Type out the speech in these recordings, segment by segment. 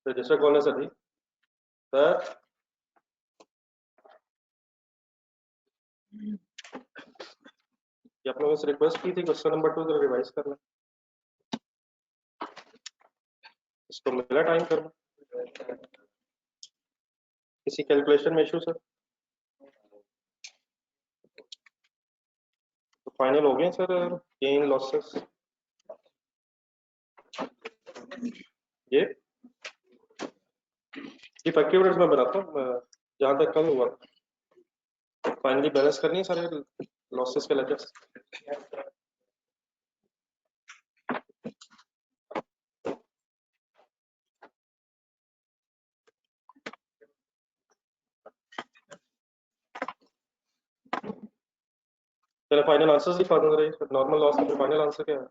Register call है sir जी। Sir ये आप लोगों से रिक्वेस्ट की थी क्वेश्चन नंबर 2 जरा रिवाइज करना। इसको मिला टाइम करना, किसी कैलकुलेशन में इशू सर? तो फाइनल हो गए सर गेन लॉसेस। ये इफेक्टिव रेट्स में बनाता हूँ जहाँ तक कल हुआ। फाइनली बैलेंस करनी है सारे लॉसेस के लेजर्स। चलो फाइनल आंसर्स दिखा दूँ जरा। नॉर्मल लॉस का फाइनल आंसर क्या है?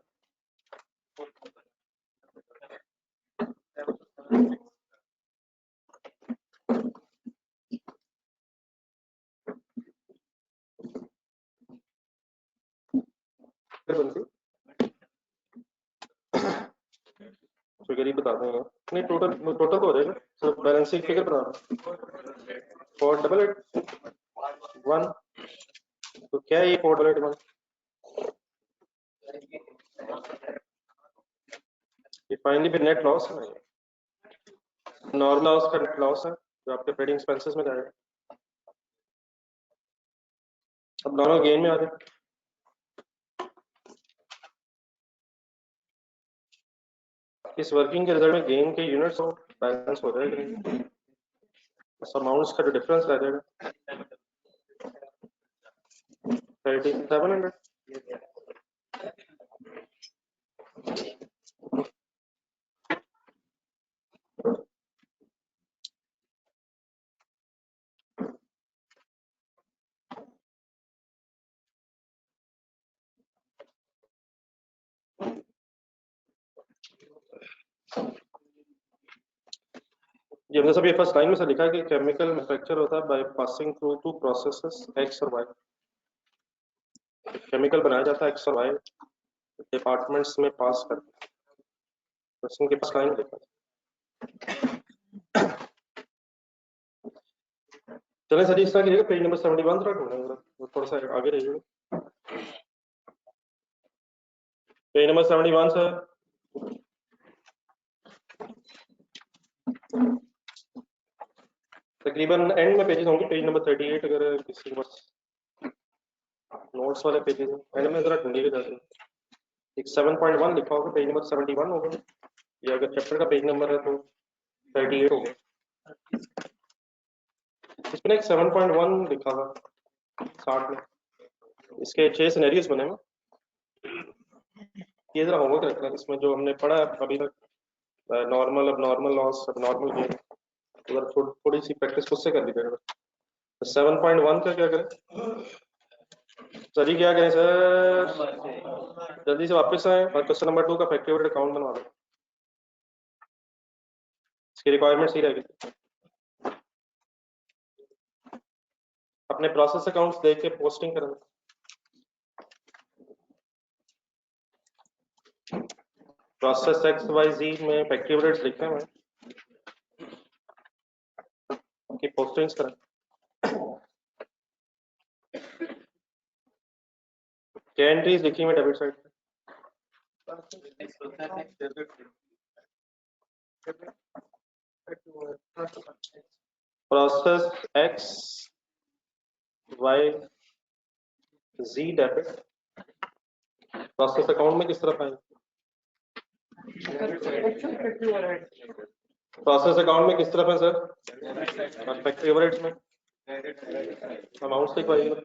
फिगर ही बता देंगे नहीं, टोटल टोटल तो हो जाएगा सर। बैलेंसिंग फिगर बता रहा हूँ 488 1। तो क्या है ये 488 ये फाइनली फिर नेट लॉस है। नॉर्मल लॉस का नेट लॉस है जो आपके ट्रेडिंग एक्सपेंसेस में जाएगा। अब नॉर्मल गेन में आ जाए। इस वर्किंग के रिजल्ट में गेन के यूनिट्स और बैलेंस हो जाएगा। बस अमाउंट्स का जो डिफरेंस रह जाएगा 3700। ये हमने सब ये फर्स्ट लाइन में से लिखा है कि केमिकल मैन्युफैक्चर होता है by passing through two processes X और वाई। केमिकल बनाया जाता है एक्स और वाई डिपार्टमेंट्स में पास करके। क्वेश्चन के पास लाइन लिखा है। चले सर इस तरह पेज नंबर 71 थोड़ा ढूंढेंगे, थोड़ा सा आगे रहिएगा। Page number 71 sir. तकरीबन एंड में पेजेस होंगे, पेज नंबर 38 अगर किसी के पास नोट्स वाले पेजेस एंड में जरा ढूंढिएगा जाके। एक 7.1 लिखा होगा, पेज नंबर 71 होगा, या अगर चैप्टर का पेज नंबर है तो 38 होगा। इसमें एक 7.1 लिखा हुआ 60 में। इसके 6 सिनेरियोस बने हुए। ये जरा होमवर्क रखना इसमें जो हमने पढ़ा है अभी तक, नॉर्मल अब नॉर्मल लॉस अब नॉर्मल गेन, अगर थोड़ी सी प्रैक्टिस खुद से कर लीजिएगा। 7.1 का क्या करें सर? क्या करें सर? जल्दी से वापस आए और क्वेश्चन नंबर 2 का फैक्टरी अकाउंट बनवा दें। इसकी रिक्वायरमेंट ही रहेगी। अपने प्रोसेस अकाउंट्स देख के पोस्टिंग करें। प्रोसेस एक्स वाई जी में फैक्टरी रेट्स लिखते हैं कि पोस्टिंग्स करें। क्या एंट्रीज लिखी मैं डेबिट साइड पे? प्रोसेस एक्स वाई जी डेबिट प्रोसेस अकाउंट में किस तरफ आएंगे? प्रोसेस अकाउंट में किस तरफ है सर? फैक्टरी ओवरहेड्स में अमाउंट्स लिखवाइएगा।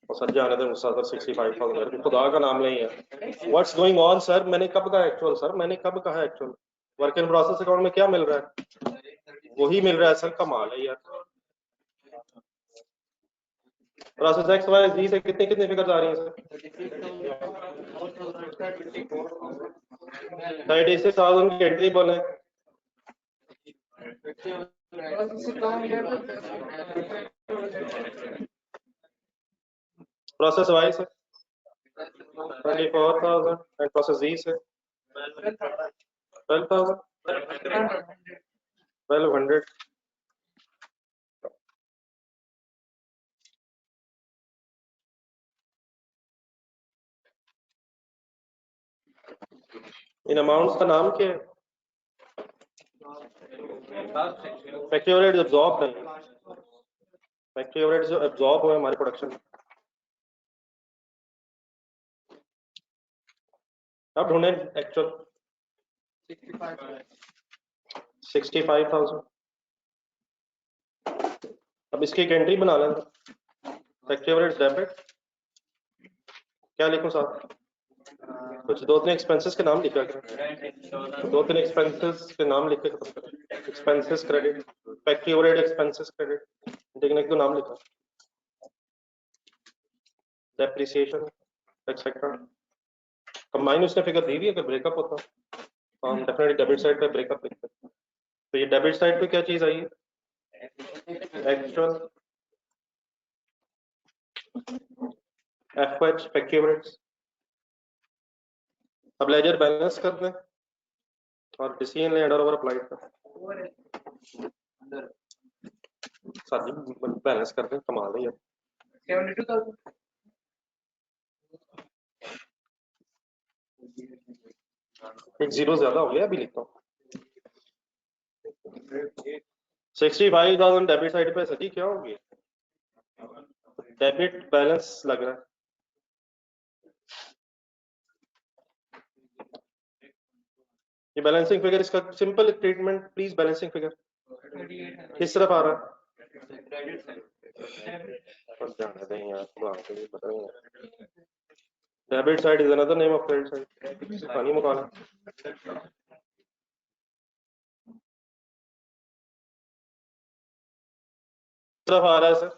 और सर जाने दें मुझसे सर 65,000 खुदा का नाम नहीं है। What's going on sir? मैंने कब कहा एक्चुअल सर? मैंने कब कहा actual? Work in process account में क्या मिल रहा है? वही मिल रहा है सर, कमाल है यार। प्रोसेस एक्स वाई जी से कितने कितने फिगर्स आ रही हैं सर? 36,000 की एंट्री बोले। Process Y sir 24,000 and process Z से 12,000 1200 इन अमाउंट्स का नाम क्या है? फैक्ट्री ओवरहेड एब्जॉर्ब नहीं, फैक्ट्री ओवरहेड जो एब्जॉर्ब हुए हमारे प्रोडक्शन में। अब ढूंढें एक्चुअल 65,000। अब इसकी एक एंट्री बना लें, फैक्ट्री ओवरहेड डेबिट, क्या लिखूं साहब? कुछ दो तीन एक्सपेंसेस के नाम लिखा करें, दो तीन एक्सपेंसेस के नाम लिख के खत्म करें। Expenses credit, factory overhead expenses credit, देखने को नाम लिखा, डेप्रिसिएशन एक्सेट्रा। कंबाइन उसने फिगर दी हुई है, अगर ब्रेकअप होता तो हम डेफिनेटली डेबिट साइड पे ब्रेकअप लिखते। तो ये डेबिट साइड पे क्या चीज आई है? Actual FH factory overheads. अब लेजर बैलेंस कर दें और डिसीजन ले अंडर ओवर अप्लाइड कर साथ बैलेंस कर दें, कमाल है। 72,000 एक जीरो ज्यादा हो गया, अभी लिखता हूँ 65,000 डेबिट साइड पे। सही क्या होगी? डेबिट बैलेंस लग रहा है। ये बैलेंसिंग फिगर, इसका simple treatment please. Balancing figure किस तरफ आ रहा है? Debit side is another name of credit side. पानी मुकाना तरफ आ रहा है सर,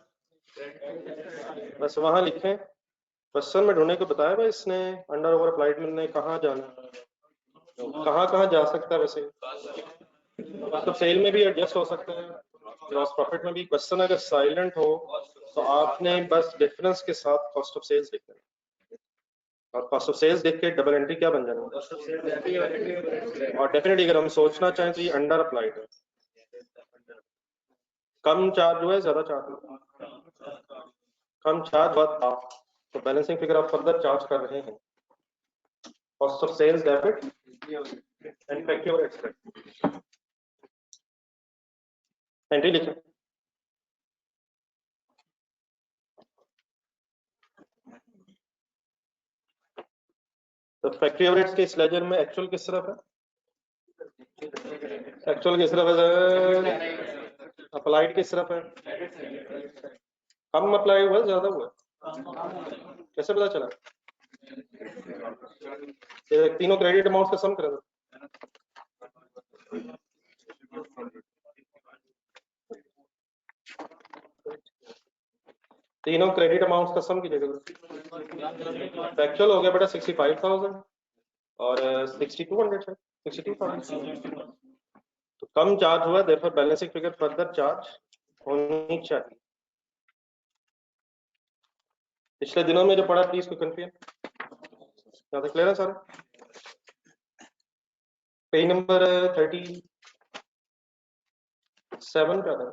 बस वहां लिखें। क्वेश्चन में ढूंढने को बताया भाई इसने, अंडर ओवर अप्लाइड में कहाँ जाना, कहाँ जा सकता है। वैसे तो सेल में भी एडजस्ट हो सकता है, ग्रॉस प्रॉफिट में भी। क्वेश्चन अगर साइलेंट हो तो आपने बस डिफरेंस के साथ कॉस्ट ऑफ सेल्स लिखना है, और कॉस्ट ऑफ सेल्स देख के डबल एंट्री क्या बन जाना। और डेफिनेटली अगर हम सोचना चाहें तो ये अंडर अप्लाइड है, कम चार्ज हुआ है, ज्यादा चार्ज हुआ, कम चार्ज हुआ तो बैलेंसिंग फिगर आप फर्दर चार्ज कर रहे हैं। Cost of sales debit and factory overheads credit, entry लिखें। तो फैक्ट्री ओवरहेड्स के इस लेजर में एक्चुअल किस तरफ है? एक्चुअल किस तरफ है? अप्लाइड किस तरफ है? कम अप्लाई हुआ, ज्यादा हुआ? कैसे पता चला? ये तीनों क्रेडिट अमाउंट का सम करें। तीनों क्रेडिट अमाउंट्स का सम कीजिएगा। एक्चुअल हो गया बेटा 65,000 और 6200 है, 62,000। तो कम चार्ज हुआ, therefore balancing figure further charge होनी चाहिए। पिछले दिनों में जो पढ़ा प्लीज को कंफ्यूजन याद क्लियर है सर? पेज नंबर 37 पे आता है।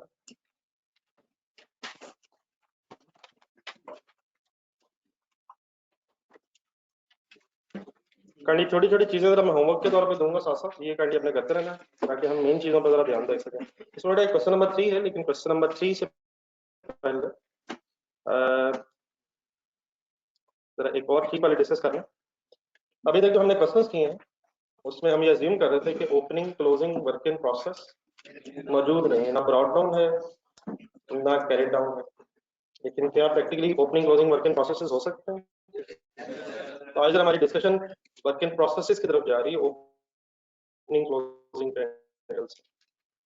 काइंडली छोटी छोटी चीजें जरा मैं होमवर्क के तौर पे दूंगा साथ साथ, ये काइंडली अपने करते रहना ताकि हम मेन चीजों पर जरा ध्यान दे सकें। इसमें बेटा क्वेश्चन नंबर 3 है, लेकिन क्वेश्चन नंबर 3 से पहले जरा एक और की वाले डिस्कस करना। अभी तक जो हमने क्वेश्चंस किए हैं उसमें हम ये अज्यूम कर रहे थे कि opening closing work in process मौजूद नहीं है, ना ब्रॉड डाउन है ना कैरिड डाउन है। लेकिन क्या प्रैक्टिकली ओपनिंग क्लोजिंग वर्क इन प्रोसेसेस हो सकते हैं? तो आज हमारी डिस्कशन वर्क इन प्रोसेसेस की तरफ जा रही है, ओपनिंग क्लोजिंग ट्रायंगल्स।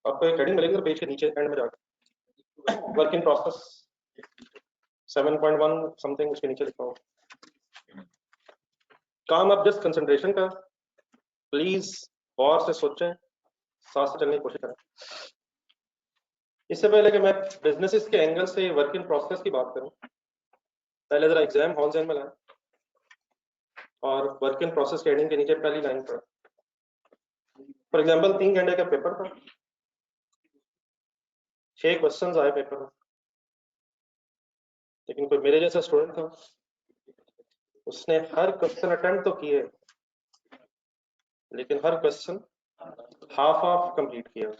आपको एक हेडिंग मिलेगी पेज के नीचे एंड में जाकर, वर्क इन प्रोसेस 7.1 समथिंग उसके नीचे लिखा हो। काम अब जस्ट कंसंट्रेशन का, प्लीज गौर से सोचें, साथ से चलने की कोशिश करें। इससे पहले कि मैं बिजनेसेस के एंगल से वर्क इन प्रोसेस की बात करूं, पहले जरा एग्जाम हॉल ज़हन में लाएं। और वर्क इन प्रोसेस के हेडिंग के नीचे पहली लाइन पर फॉर एग्जांपल 3 घंटे का पेपर था, 6 क्वेश्चंस आए पेपर में, लेकिन कोई मेरे जैसा स्टूडेंट था, उसने हर क्वेश्चन अटेम्प्ट तो किए, लेकिन हर क्वेश्चन हाफ हाफ कंप्लीट किया।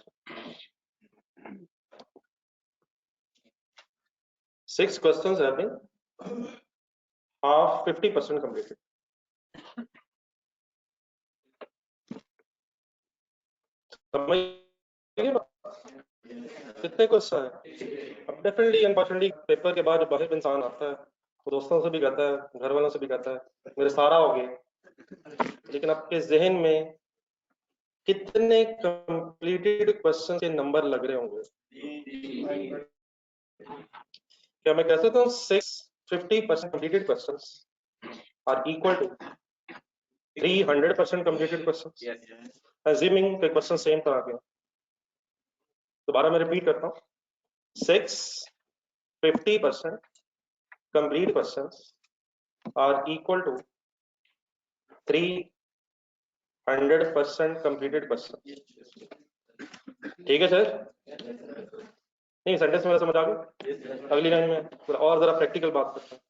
6 questions have been half 50% completed. समझ गए कितने क्वेश्चन है? अब डेफिनेटली अनफॉर्चुनेटली पेपर के बाद जब बाहर इंसान आता है, वो दोस्तों से भी कहता है, घर वालों से भी कहता है मेरे सारा हो गया, लेकिन आपके जहन में कितने कंप्लीटेड क्वेश्चन के नंबर लग रहे होंगे? क्या मैं कह सकता हूँ 50% completed questions are equal to 300% completed questions? Assuming the question same तरह के, दोबारा मैं रिपीट करता हूँ, 50% complete questions are equal to 300% completed questions. ठीक है सर? नहीं, सेंटेंस मेरा समझ आ गया? अगली लाइन में और जरा प्रैक्टिकल बात करते हैं।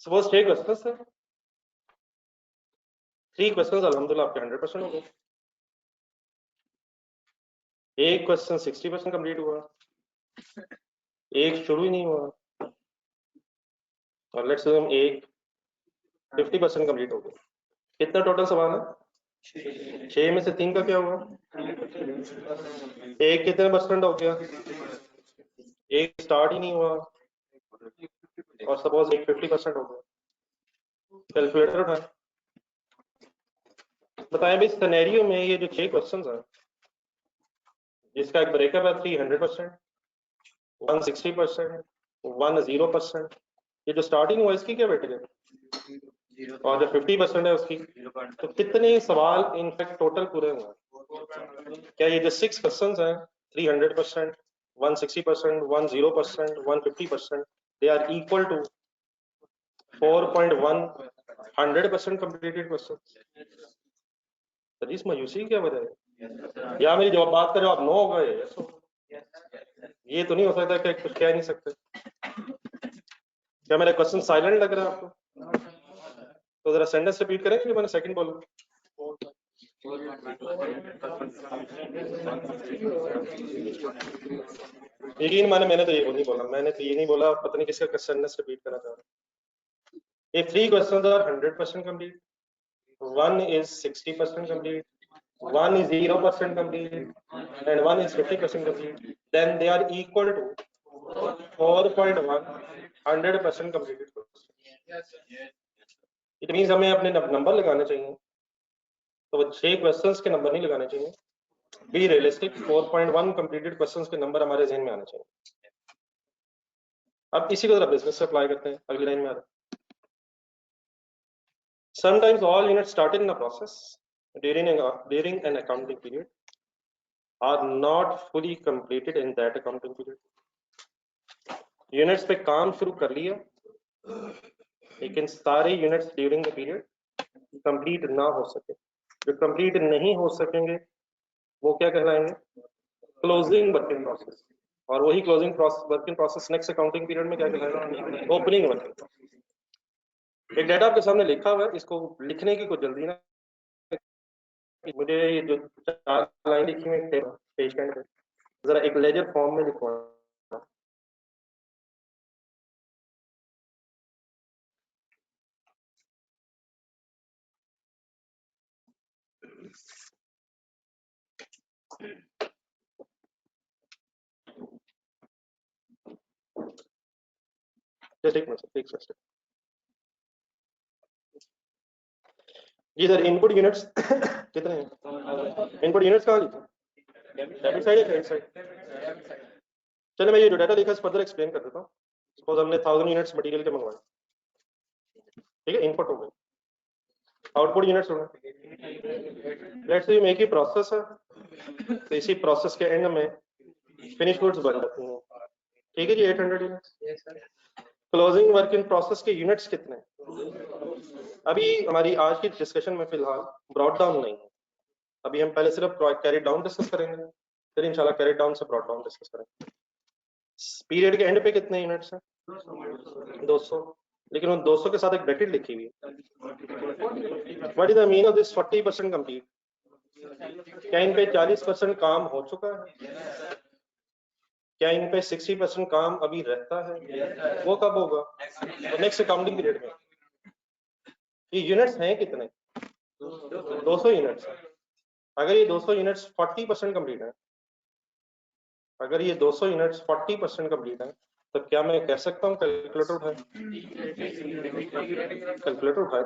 सपोज 6 क्वेश्चन सर, 3 क्वेश्चन अल्हम्दुलिल्लाह आपके 100% हो गए, एक क्वेश्चन 60% कंप्लीट हुआ, एक शुरू ही नहीं हुआ, और लेट्स से एक 50% कंप्लीट हो गया। कितना टोटल सवाल है? 6 में से 3 का क्या हुआ? एक कितने परसेंट हो गया? एक स्टार्ट ही नहीं हुआ, और सपोज एक 50% हो गया। कैलकुलेटर उठाएं, बताएं भाई सिनेरियो में ये जो 6 क्वेश्चंस हैं, जिसका एक ब्रेकअप है 300%, 160%, 10%, ये जो स्टार्टिंग हुआ इसकी क्या बैठ गया, और जो 50% है उसकी, तो कितने सवाल इनफैक्ट टोटल पूरे हुए? क्या ये जो 6 क्वेश्चंस हैं 300%, 160%, 10%, 150%, they are equal to 4.1 100% completed questions? तो इस मायूसी क्या वजह है? या मेरी जवाब बात का जवाब नो होगा? ये तो नहीं हो सकता कि कुछ कह नहीं सकते। क्या मेरा क्वेश्चन साइलेंट लग रहा है आपको? तो जरा सेंटेंस रिपीट करें कि मैंने सेकंड बोला? यकीन माने मैंने तो ये नहीं बोला, मैंने तो ये नहीं बोला, पता नहीं किसका सेंटेंस रिपीट करना चाह रहा हूं। If 3 questions are 100% complete, 1 is 60% complete, 1 is 0% complete, and 1 is 50% complete, then they are equal to 4.1 100% completed question. It means हमें अपने नंबर लगाने चाहिए, तो वो 6 क्वेश्चंस के नंबर नहीं लगाने चाहिए, बी रियलिस्टिक 4.1 कंप्लीटेड क्वेश्चंस के नंबर हमारे जहन में आने चाहिए। अब इसी को जरा बिजनेस से अप्लाई करते हैं, अगली लाइन में आ रहा है। Sometimes all units started in a process during an accounting period are not fully completed in that accounting period. Units पे काम शुरू कर लिया, लेकिन सारे units during the period complete ना हो सके। जो कंप्लीट नहीं हो सकेंगे वो क्या कहलाएंगे? Closing work in process. और वही closing work in process next accounting period में क्या कहलाएगा? Opening work in process. एक डाटा आपके सामने लिखा हुआ है, इसको लिखने की कोई जल्दी ना, मुझे ये जो 4 लाइन लिखी हुई है पेज के अंदर, जरा एक लेजर फॉर्म में लिखवाना। जी सर, इनपुट यूनिट्स कितने हैं? इनपुट यूनिट्स कहाँ लिखे? डेबिट साइड या क्रेडिट साइड? चलो मैं ये जो डाटा लिखा है फर्दर एक्सप्लेन कर देता हूँ। सपोज हमने 1000 यूनिट्स मटेरियल के मंगवाए, ठीक है, इनपुट हो गए। आउटपुट यूनिट्स हो गए। लेट्स से एक ही प्रोसेस है, तो इसी प्रोसेस के एंड में फिनिश गुड्स बन जाती हैं, ठीक है जी, 800 units. Closing work in process के यूनिट्स कितने? अभी हमारी आज की डिस्कशन में फिलहाल ब्रॉड डाउन नहीं है, अभी हम पहले सिर्फ कैरी डाउन डिस्कस करेंगे, फिर इंशाल्लाह कैरी डाउन से ब्रॉड डाउन डिस्कस करेंगे। पीरियड के एंड पे कितने यूनिट्स हैं? 200, लेकिन उन 200 के साथ एक ब्रैकेट लिखी हुई है। What is the mean of this 40% complete? क्या इन पे 40% काम हो चुका है? क्या इन पे 60% काम अभी रहता है? वो कब होगा? नेक्स्ट अकाउंटिंग पीरियड में। ये यूनिट्स हैं कितने? 200 यूनिट्स। अगर ये 200 यूनिट्स 40% कंप्लीट है, अगर ये 200 यूनिट्स 40% कंप्लीट है, तो क्या मैं कह सकता हूँ कैलकुलेटर उठाए? कैलकुलेटर उठाए।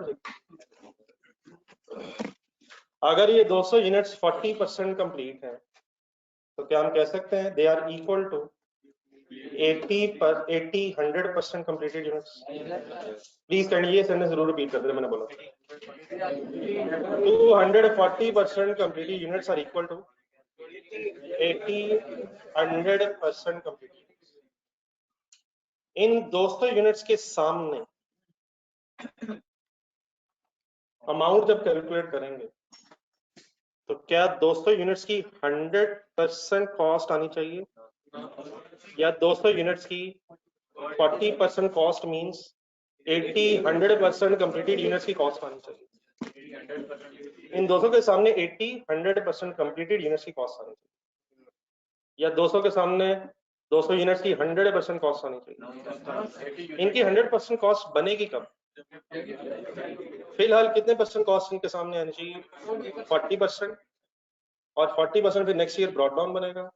अगर ये 200 यूनिट्स 40% कंप्लीट है, तो क्या हम कह सकते हैं they are equal to 100% completed units? Please कैंड ये सेंटेंस जरूर रिपीट कर दे, मैंने बोला 240% completed units are equal to 100% completed. इन 200 यूनिट्स के सामने अमाउंट जब कैलकुलेट करेंगे, तो क्या 200 यूनिट्स की 100% कॉस्ट आनी चाहिए, या 200 यूनिट्स की 40% कॉस्ट मींस 100% कंप्लीटेड यूनिट्स की कॉस्ट आनी चाहिए? इन 200 के सामने 100% कंप्लीटेड यूनिट्स की कॉस्ट आनी चाहिए, या 200 के सामने 200 यूनिट्स की 100% कॉस्ट आनी चाहिए? इनकी 100% कॉस्ट बनेगी कब? फिलहाल कितने परसेंट कॉस्ट इनके सामने आनी चाहिए? 40%, और 40% फिर नेक्स्ट ईयर ब्रॉड डाउन बनेगा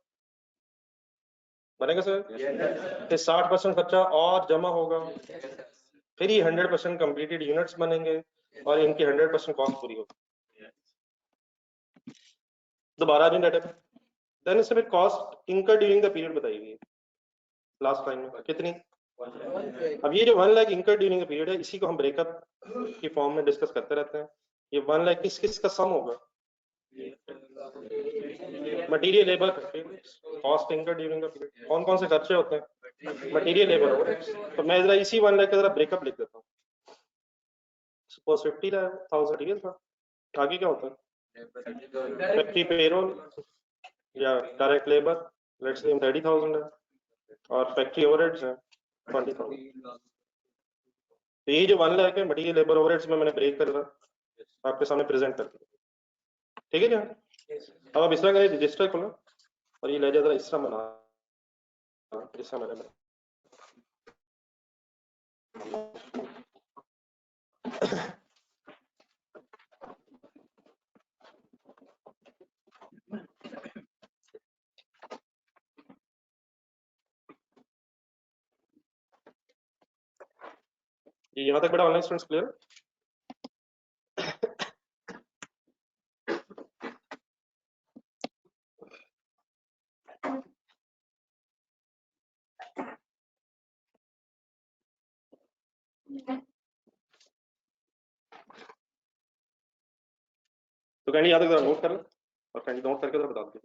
सर। फिर 60% खर्चा और जमा होगा, फिर ये 100% कंप्लीटेड यूनिट्स बनेंगे और इनकी 100% कॉस्ट पूरी होगी। दोबारा आ डाटा पे, देन इससे फिर cost incur during the period बताई गई लास्ट टाइम में कितनी? अब ये जो 1 लाख इनकर ड्यूरिंग द पीरियड है, इसी को हम ब्रेकअप की फॉर्म में डिस्कस करते रहते हैं। ये 1 लाख किस किस का सम होगा? Material labour cost incur during the period. कौन कौन से खर्चे होते हैं? Material labour. तो मैं जरा इसी 1 लाख का जरा ब्रेकअप लिख देता हूँ। सपोज 50,000 मटेरियल था, आगे क्या होता है? फैक्ट्री पेरोल या डायरेक्ट लेबर, लेट्स से 30,000 है, और फैक्ट्री ओवरहेड्स है 20,000। तो ये जो 1 लाख है मटेरियल लेबर ओवरहेड्स में मैंने ब्रेक कर रहा आपके सामने प्रेजेंट कर दिया, ठीक है क्या? अब आप इस तरह करें, रजिस्टर खोलो और ये ले जाए जरा इस तरह बना, इस तरह मैंने ये यहाँ तक बड़ा ऑनलाइन स्टूडेंट्स क्लियर? तो कैंडी यहाँ तक जरा नोट कर लो, और कैंडी नोट करके जरा बता दो।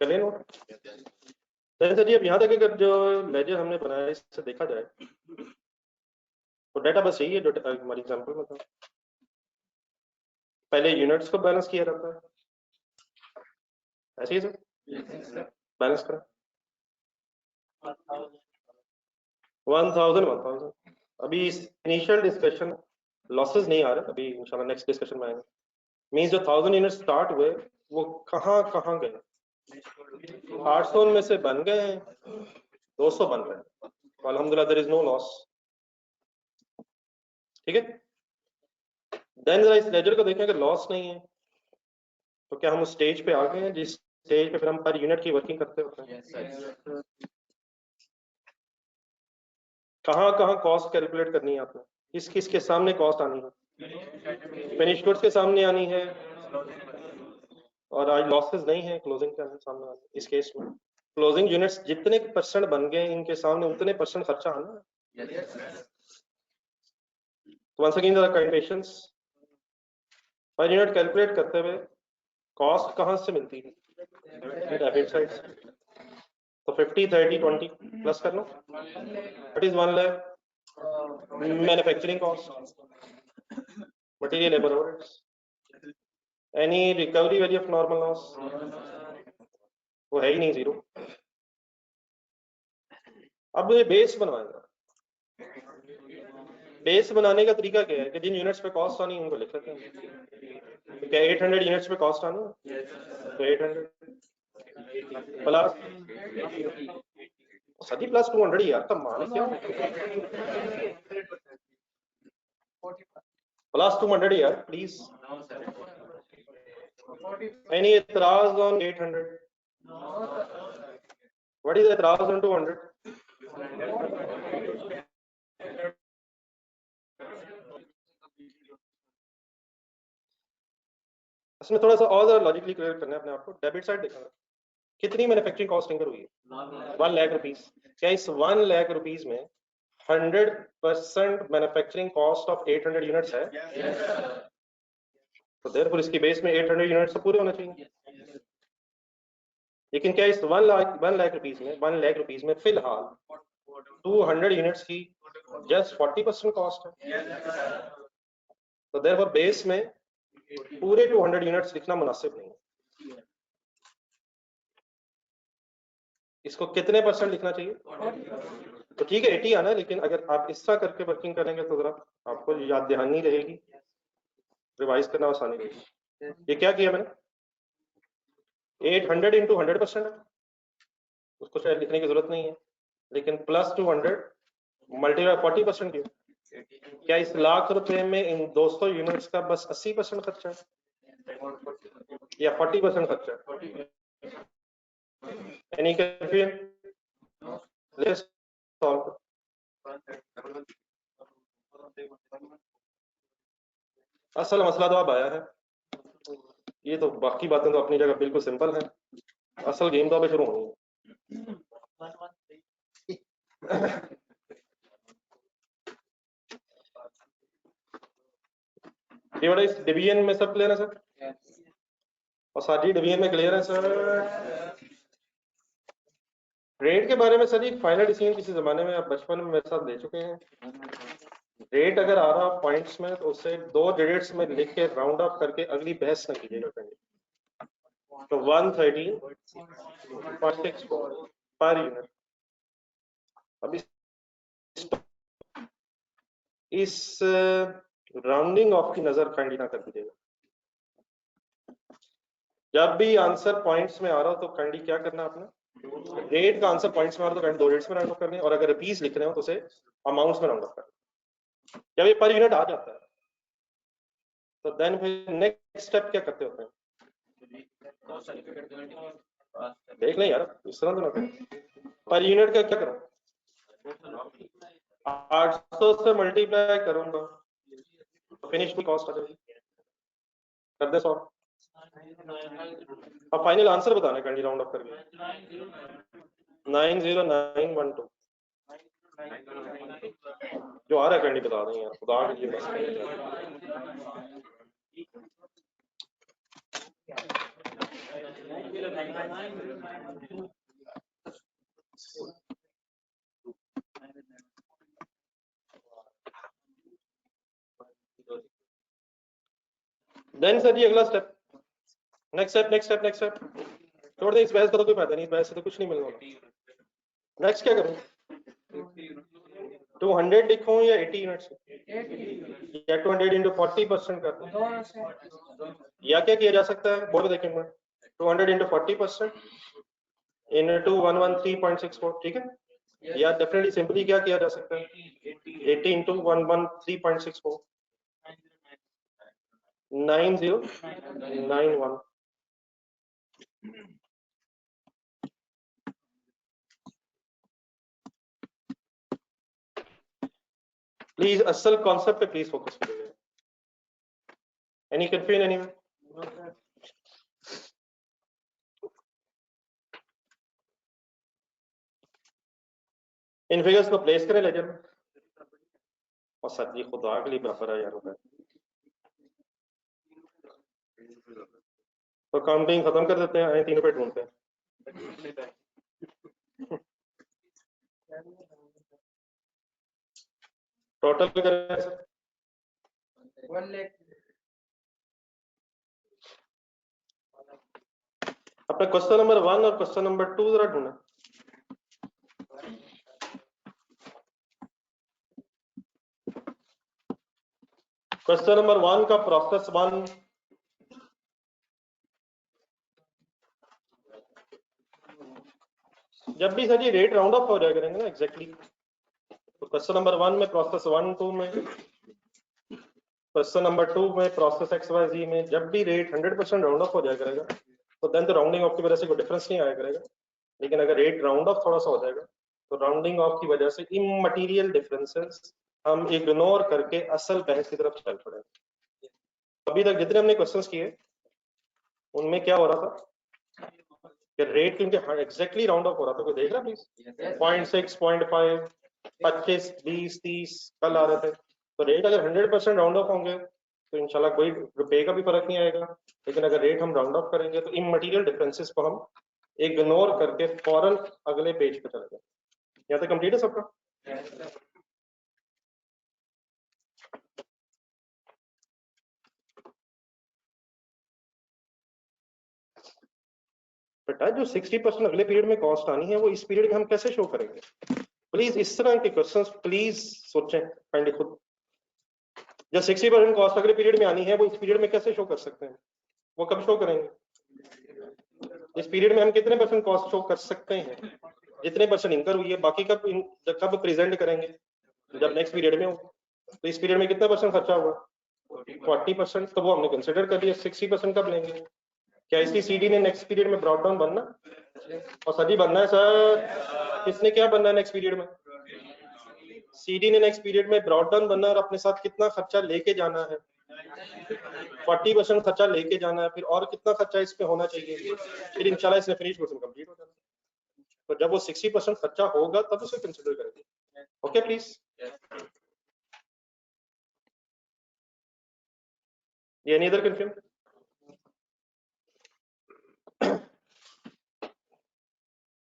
कर ले नोट। सर जी अब यहाँ तक अगर जो लेजर हमने बनाया है इससे देखा जाए तो डाटा बस यही है जो हमारी एग्जाम्पल में था। पहले यूनिट्स को बैलेंस किया जाता है, ऐसे ही सर बैलेंस करें 1000 अभी इनिशियल डिस्कशन लॉसेस नहीं आ रहे, अभी इंशाल्लाह नेक्स्ट डिस्कशन में आएंगे। मींस जो 1000 यूनिट स्टार्ट हुए वो कहाँ कहाँ गए, 800 में से बन गए हैं, 200 बन गए, तो अल्हम्दुलिल्लाह देयर इज नो लॉस। ठीक है, देन जरा इस लेजर को देखें, अगर लॉस नहीं है तो क्या हम उस स्टेज पे आ गए हैं जिस स्टेज पे फिर हम पर यूनिट की वर्किंग करते होते हैं? कहाँ कहाँ कॉस्ट कैलकुलेट करनी है आपने, किस किस के सामने कॉस्ट आनी है? फिनिश गुड्स के सामने आनी है, और आज लॉसेस नहीं है क्लोजिंग के सामने आनी है। इस केस में क्लोजिंग यूनिट्स जितने परसेंट बन गए इनके सामने उतने परसेंट खर्चा आना है। तो वंस अगेन जरा kind patience, per unit calculate करते हुए कॉस्ट कहाँ से मिलती है? डेबिट साइड से। तो 50 30 20 प्लस कर लो, what is 1 lakh? Manufacturing cost, material labour overheads, any recovery value of normal loss, वो है ही नहीं, जीरो। अब ये बेस बनवाएंगे, बेस बनाने का तरीका क्या है कि जिन यूनिट्स पे कॉस्ट आनी है उनको लिख लेते हैं। क्या 800 यूनिट्स पे कॉस्ट आनी है तो 800 प्लस सदी प्लस 200 यार, कमाल क्या, प्लस 200 यार प्लीज। एनी एतराज ऑन 800? व्हाट इज एतराज ऑन 200? इसमें थोड़ा सा और जरा लॉजिकली क्लियर करना है अपने आप को। डेबिट साइड देखना, कितनी मैन्युफैक्चरिंग कॉस्ट इंकर हुई है? 1 लाख रुपीस। क्या इस 1 लाख रुपीस में 100% मैन्युफैक्चरिंग कॉस्ट ऑफ 800 यूनिट्स है? तो देयरफॉर इसकी बेस में 800 यूनिट्स तो पूरे होने चाहिए। लेकिन क्या इस 1 लाख रुपीस में फिलहाल 200 यूनिट्स की जस्ट 40% कॉस्ट है? तो देयरफॉर बेस में पूरे 200 यूनिट्स लिखना मुनासिब नहीं है। इसको कितने परसेंट लिखना चाहिए? तो ठीक है 80 आना, लेकिन अगर आप इस तरह करके वर्किंग करेंगे तो जरा आपको याद दहानी रहेगी, रिवाइज करना आसानी रहेगी। ये क्या किया मैंने, 800 इंटू 100% है, उसको शायद लिखने की जरूरत नहीं है, लेकिन प्लस 200 मल्टीप्लाई 40% किया। क्या इस लाख रुपए में इन 200 यूनिट्स का बस 80% खर्चा है या 40% खर्चा है? Any confusion? Let's solve. असल मसला तो अब आया है, ये तो बाकी बातें तो अपनी जगह बिल्कुल सिंपल है, असल गेम तो अभी शुरू होनी है। ये बड़ा इस डिवीजन में सब क्लियर है सर, और सारी डिवीजन में क्लियर है सर। रेट के बारे में सर जी फाइनल डिसीजन किसी जमाने में आप बचपन में मेरे साथ ले चुके हैं। रेट अगर आ रहा पॉइंट्स में तो उससे 2 डिजिट्स में लिख के राउंड अप करके अगली बहस न कीजिएगा कहीं। तो 113.64 पर यूनिट। अब इस राउंडिंग ऑफ की नजर काइंडली ना कर दीजिएगा। जब भी आंसर पॉइंट्स में आ रहा हो तो काइंडली क्या करना आपने, रेट का आंसर पॉइंट्स में आ रहा हो तो काइंडली 2 डिजिट्स में राउंड अप करने, और अगर रुपीस लिख रहे हो तो उसे अमाउंट्स में राउंड अप करना। जब ये पर यूनिट आ जाता है तो देन फिर नेक्स्ट स्टेप क्या करते होते हैं, देख लें यार, इस तरह तो ना करें। पर यूनिट का क्या करो, 800 से मल्टीप्लाई करूंगा तो फिनिश की कॉस्ट आ जाएगी, कर दे 100। अब फाइनल आंसर बताना कैंडी राउंड अप करके 90912 जो आ रहा है कैंडी बता दें यार, खुदा के लिए बस। देन सर जी अगला स्टेप, नेक्स्ट स्टेप छोड़ दे, इस बहस का तो कोई फायदा नहीं, इस बहस से तो कुछ नहीं मिलने वाला। नेक्स्ट क्या करूं, 200 लिखूं या 80 यूनिट्स या 200 इंटू 40% कर दूं, या क्या किया जा सकता है बोर्ड पे देखेंगे, 200 इंटू 40% इनटू 113.64, ठीक है, या डेफिनेटली सिंपली क्या किया जा सकता है, 80 इंटू 113.64, 9091। प्लीज असल कॉन्सेप्ट पे प्लीज फोकस करिए। Any confusion anyone? इन फिगर्स को प्लेस करें लेजर में, और सर जी खुदा के लिए बराबर है यार, तो काउंटिंग खत्म कर देते हैं, 3 रुपए ढूंढते हैं। टोटल करें सर 1 लाख। अपने क्वेश्चन नंबर 1 और क्वेश्चन नंबर 2 जरा ढूंढे। क्वेश्चन नंबर 1 का प्रोसेस 1 जब भी सर ये रेट राउंड ऑफ हो जाया करेंगे ना एग्जैक्टली, तो क्वेश्चन नंबर 1 में प्रोसेस 1 2 में, क्वेश्चन नंबर 2 में प्रोसेस XYZ में जब भी रेट 100% राउंड ऑफ हो जाया करेगा, तो देन तो राउंडिंग ऑफ की वजह से कोई डिफरेंस नहीं आया करेगा। लेकिन अगर रेट राउंड ऑफ थोड़ा सा हो जाएगा, तो राउंडिंग ऑफ की वजह से इममटीरियल डिफरेंसेस हम इग्नोर करके असल बहस की तरफ चल पड़ेंगे। अभी तक जितने हमने क्वेश्चंस किए उनमें क्या हो रहा था कि रेट क्योंकि एग्जैक्टली राउंड ऑफ हो रहा था, कोई देख रहा प्लीज, 0.6 0.5 25 20 30 कल आ रहे थे, तो रेट अगर 100% राउंड ऑफ होंगे तो इंशाल्लाह कोई रुपए का भी फर्क नहीं आएगा। लेकिन अगर रेट हम राउंड ऑफ करेंगे तो इममटीरियल डिफरेंसेस को हम इग्नोर करके फौरन अगले पेज पे चले जाए। यहाँ तक कंप्लीट है सबका? बेटा जो 60% अगले पीरियड में कॉस्ट आनी है वो इस पीरियड में हम कैसे शो करेंगे? प्लीज इस तरह के क्वेश्चंस प्लीज सोचें काइंडली खुद। जो 60% कॉस्ट अगले पीरियड में आनी है वो इस पीरियड में कैसे शो कर सकते हैं? वो कब शो करेंगे? इस पीरियड में हम कितने परसेंट कॉस्ट शो कर सकते हैं? जितने परसेंट इनकर हुई है, बाकी कब प्रेजेंट करेंगे? जब नेक्स्ट पीरियड में हो। तो इस पीरियड में कितना परसेंट खर्चा हुआ? 40%, तो वो हमने कंसिडर कर लिया। 60% कब लेंगे? क्या इसकी सीडी ने नेक्स्ट पीरियड में ब्रॉट डाउन बनना, और सभी बनना है सर? किसने क्या बनना है नेक्स्ट पीरियड में? सीडी ने नेक्स्ट पीरियड में ब्रॉट डाउन बनना है, और अपने साथ कितना खर्चा लेके जाना है? 40% खर्चा लेके जाना है। फिर और कितना खर्चा इस पे होना चाहिए? फिर इंशाल्लाह इसने फिनिश कोर्स कंप्लीट हो जाना। तो जब वो 60% खर्चा होगा तब उसे कंसिडर करेंगे। ओके प्लीज, ये any other confusion?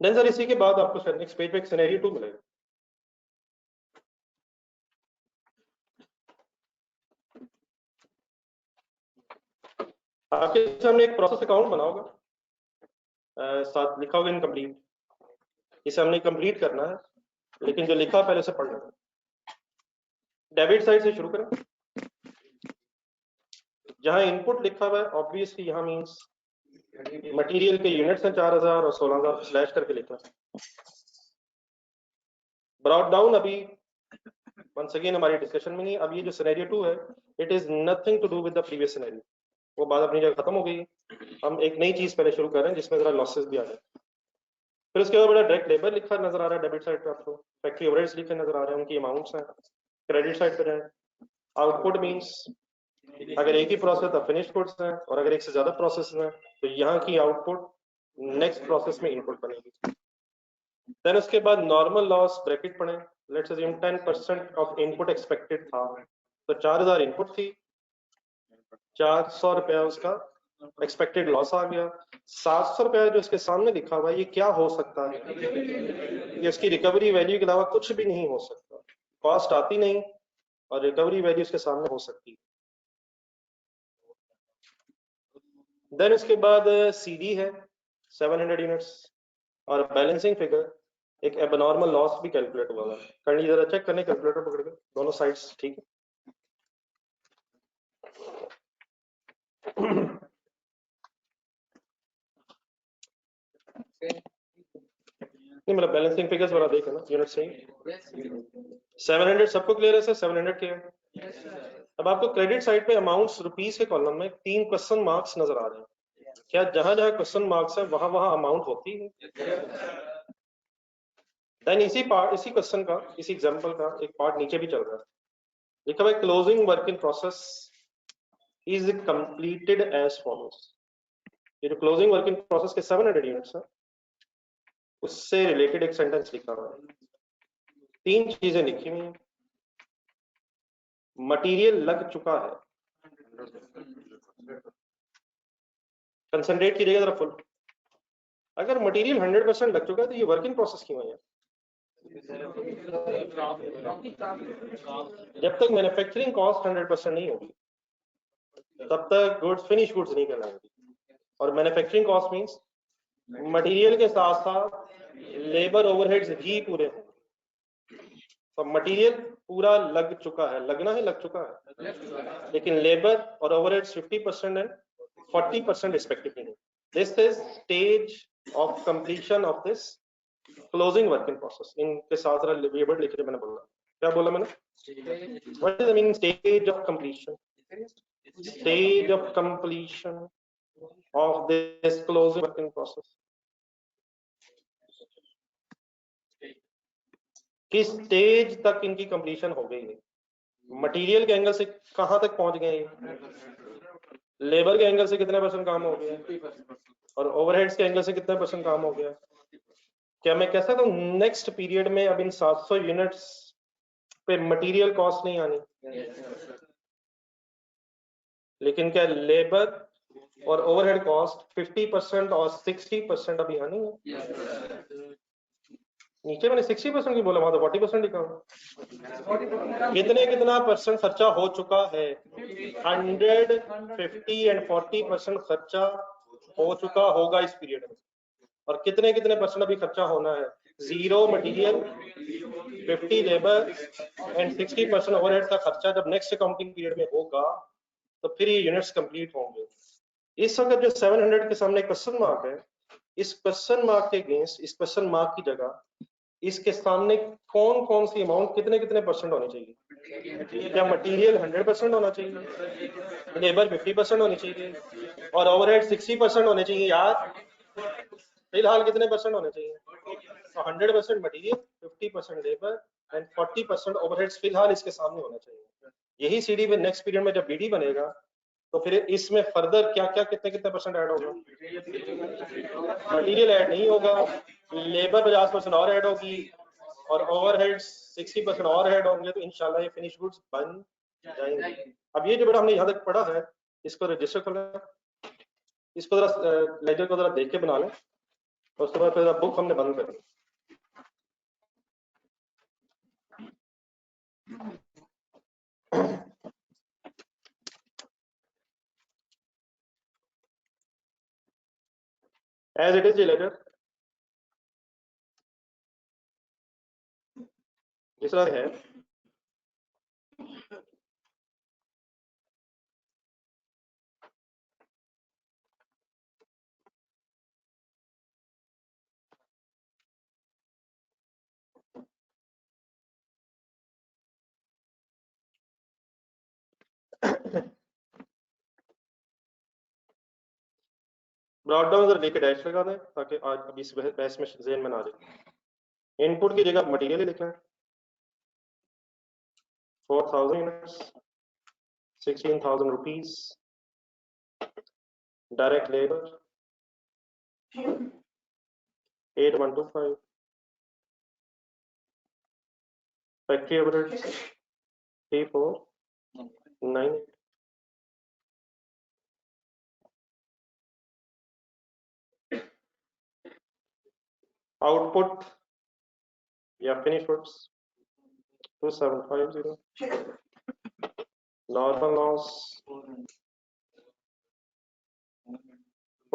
Then sir इसी के बाद आपको नेक्स्ट पेज पे एक सिनेरियो 2 मिलेगा। आपके सामने एक प्रोसेस अकाउंट बना होगा, साथ लिखा होगा इनकम्प्लीट। इसे हमने कंप्लीट करना है, लेकिन जो लिखा पहले से पढ़ लेना। डेबिट साइड से शुरू करें। जहां इनपुट लिखा हुआ है ऑब्वियसली यहाँ मींस मटेरियल के यूनिट्स हैं 4000 और 16000 स्लैश करके लिखा है। ब्रॉट डाउन अभी वंस अगेन हमारी डिस्कशन में नहीं। अब ये जो सिनेरियो 2 है, it is nothing to do with the previous scenario. वो बात अपनी जगह खत्म हो गई। हम एक नई चीज पहले शुरू कर रहे हैं जिसमें जरा लॉसेस भी आ जाए। फिर उसके बाद बड़ा डायरेक्ट लेबर लिखा नजर आ रहा है डेबिट साइड पे, आपको फैक्ट्री ओवरहेड्स लिखे नजर आ रहे हैं, उनकी अमाउंट्स हैं। क्रेडिट साइड पे जाए, आउटपुट मींस अगर एक ही प्रोसेस है फिनिश गुड्स है, और अगर एक से ज्यादा प्रोसेस है तो यहाँ की आउटपुट नेक्स्ट प्रोसेस में इनपुट बनेगी। देन उसके बाद नॉर्मल लॉस ब्रैकेट पढ़े। Let's assume 10% of input expected था, तो 4000 इनपुट थी, 400 रुपया उसका एक्सपेक्टेड लॉस आ गया। 700 रुपया जो इसके सामने लिखा हुआ है, ये क्या हो सकता है? ये इसकी रिकवरी वैल्यू के अलावा कुछ भी नहीं हो सकता। कॉस्ट आती नहीं और रिकवरी वैल्यू इसके सामने हो सकती है। देन इसके बाद CD है 700 यूनिट्स और बैलेंसिंग फिगर एक एबनॉर्मल लॉस भी कैलकुलेट हुआ है। कर लीजिए जरा, चेक करने कैलकुलेटर पकड़ के दोनों साइड्स ठीक है। नहीं मतलब बैलेंसिंग फिगर्स वाला देखो ना, यूनिट सही। 700 सबको क्लियर है सर? 700 के अब आपको क्रेडिट साइड पे अमाउंट्स रुपीस के कॉलम में 3 क्वेश्चन मार्क्स नजर आ रहे हैं। क्या जहां जहां क्वेश्चन मार्क्स है वहां वहां अमाउंट होती है? देन इसी क्वेश्चन का, इसी एग्जांपल का एक पार्ट नीचे भी चल रहा है, लिखा हुआ है closing work in process is completed as follows. ये जो क्लोजिंग वर्क इन प्रोसेस के 700 यूनिट्स है उससे रिलेटेड एक सेंटेंस लिखा हुआ है। 3 चीजें लिखी हुई हैं। मटेरियल लग चुका है, कंसंट्रेट कीजिएगा जरा फुल। अगर मटेरियल 100% लग चुका है तो ये वर्क इन प्रोसेस क्यों है? जब तक मैन्युफैक्चरिंग कॉस्ट 100% नहीं होगी तब तक गुड्स फिनिश गुड्स नहीं कहलाएंगी। और मैन्युफैक्चरिंग कॉस्ट मींस मटेरियल के साथ साथ लेबर ओवरहेड्स भी पूरे हैं। तो मटेरियल पूरा लग चुका है, लगना है लग चुका है, लेकिन लेबर और overheads 50% and 40% respectively. This is stage of completion of this closing work in process. इनके साथ वर्ड लिख रहे मैंने बोला, क्या बोला मैंने? What is the meaning stage of completion? Stage of completion of this closing work in process. किस स्टेज तक इनकी कंप्लीशन हो गई है? मटेरियल के एंगल से कहां तक पहुंच गए? लेबर के एंगल से कितने % काम हो गया? और ओवरहेड्स के एंगल से कितने % काम हो गया? क्या मैं कह सकता हूँ नेक्स्ट पीरियड में अब इन 700 यूनिट्स पे मटेरियल कॉस्ट नहीं आनी, लेकिन क्या लेबर और ओवरहेड कॉस्ट 50% और 60% अभी आनी है? नीचे मैंने 60% की बोला, वहां तो 40% लिखा हुआ। कितना % खर्चा हो चुका है? 100, 50 एंड 40% खर्चा हो चुका होगा इस पीरियड में। और कितने % अभी खर्चा होना है? 0 मटेरियल, 50 लेबर एंड 60% ओवरहेड का खर्चा जब नेक्स्ट अकाउंटिंग पीरियड में होगा तो फिर ये यूनिट्स कंप्लीट होंगे। इस वक्त जो 700 के सामने क्वेश्चन मार्क है, इस क्वेश्चन मार्क के अगेंस्ट, इस क्वेश्चन मार्क की जगह इसके सामने कौन कौन सी अमाउंट कितने % होनी चाहिए? क्या मटेरियल 100% होना चाहिए, लेबर 50% होनी चाहिए और ओवरहेड 60% होने चाहिए? यार फिलहाल कितने % होने चाहिए? तो 100% मटेरियल, 50% लेबर एंड 40% ओवरहेड्स फिलहाल इसके सामने होना चाहिए। यही सीडी में नेक्स्ट पीरियड में जब बीडी बनेगा तो फिर इसमें फर्दर क्या क्या कितने % ऐड होगा? मटेरियल ऐड नहीं होगा, लेबर 50% और ऐड होगी और ओवरहेड्स 60% और ऐड होंगे, तो इंशाल्लाह ये फिनिश गुड्स बन जाएंगे। अब ये जो बेटा हमने यहाँ तक पढ़ा है इसको रजिस्टर कर लें, इसको जरा लेजर को जरा देख के बना लें, उसके बाद फिर बुक हमने बंद कर दी। एज इट इज लेटर जिस तरह है ब्रॉड डाउन जरा लेके डैश लगा दें ताकि आज अभी इस बहस में ज़हन में ना आ जाए। इनपुट की जगह मटेरियल ही लिखना है, 4000 units, 16,000 rupees, direct labour 8125, factory overheads 3498, output या finish goods 2750, normal loss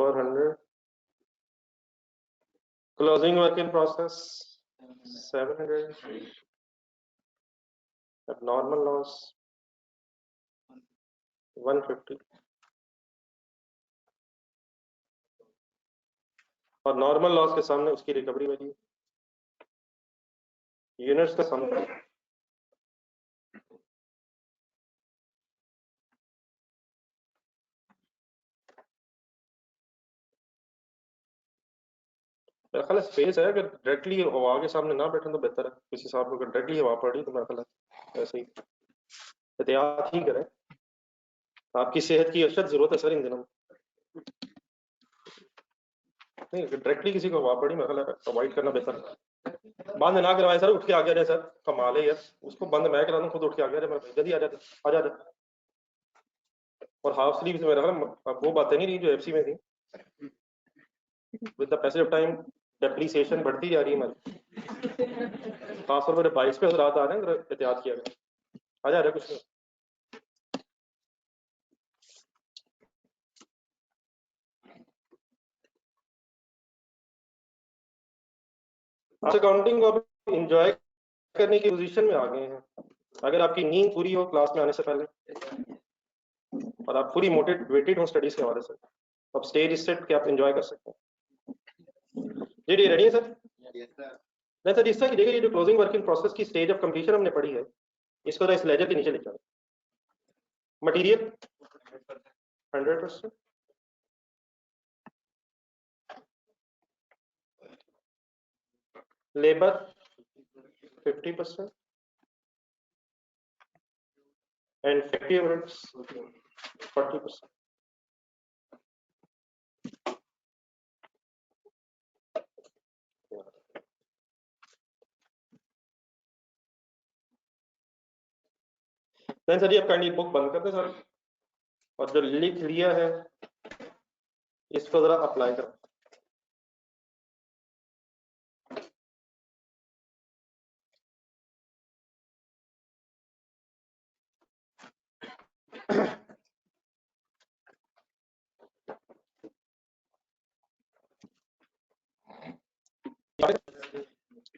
400. Closing work in process 700. Abnormal loss 150. और नॉर्मल लॉस के सामने उसकी रिकवरी वैल्यू यूनिट्स का सम। मेरा ख्याल स्पेस है, अगर डायरेक्टली हवा के सामने ना बैठे तो बेहतर है। किसी साहब को अगर डायरेक्टली हवा पड़ी तो मेरा ख्याल ऐसे ही एहतियात ही करें। आपकी सेहत की अशद जरूरत है सर इन दिनों। नहीं, डायरेक्टली किसी को हवा पड़ी मेरा ख्याल अवॉइड करना बेहतर है। बंद ना करवाए सर, उठ के आ गया सर, कमाल है यार। उसको बंद मैं करा दूं, खुद उठ के आ गया, मैं जल्दी आ जाता। और हाफ स्लीव से मेरा ख्याल वो बातें नहीं रही जो एफसी में थी। With the passage of time depreciation बढ़ती जा रही है हमारी। खासतौर पर 22 पे रात आ रहे हैं, एहतियात किया गया। आ जा रहा है कुछ नहीं। अकाउंटिंग को आप इंजॉय करने की पोजीशन में आ गए हैं। अगर आपकी नींद पूरी हो क्लास में आने से पहले और आप पूरी मोटिवेटेड हो स्टडीज के हवाले से, अब स्टेज सेट के आप एंजॉय कर सकते हैं। जी रेडी है सर? नहीं सर, इस तरह की देखिए, जो क्लोजिंग वर्किंग प्रोसेस की स्टेज ऑफ कंप्लीशन हमने पढ़ी है, इसको इस लेजर के नीचे लिखा है। Material 100%, labour 50% and factory overheads 40%. नहीं सर, ये आप काइंडली बुक बंद कर दें सर, और जो लिख लिया है इसको जरा अप्लाई करें।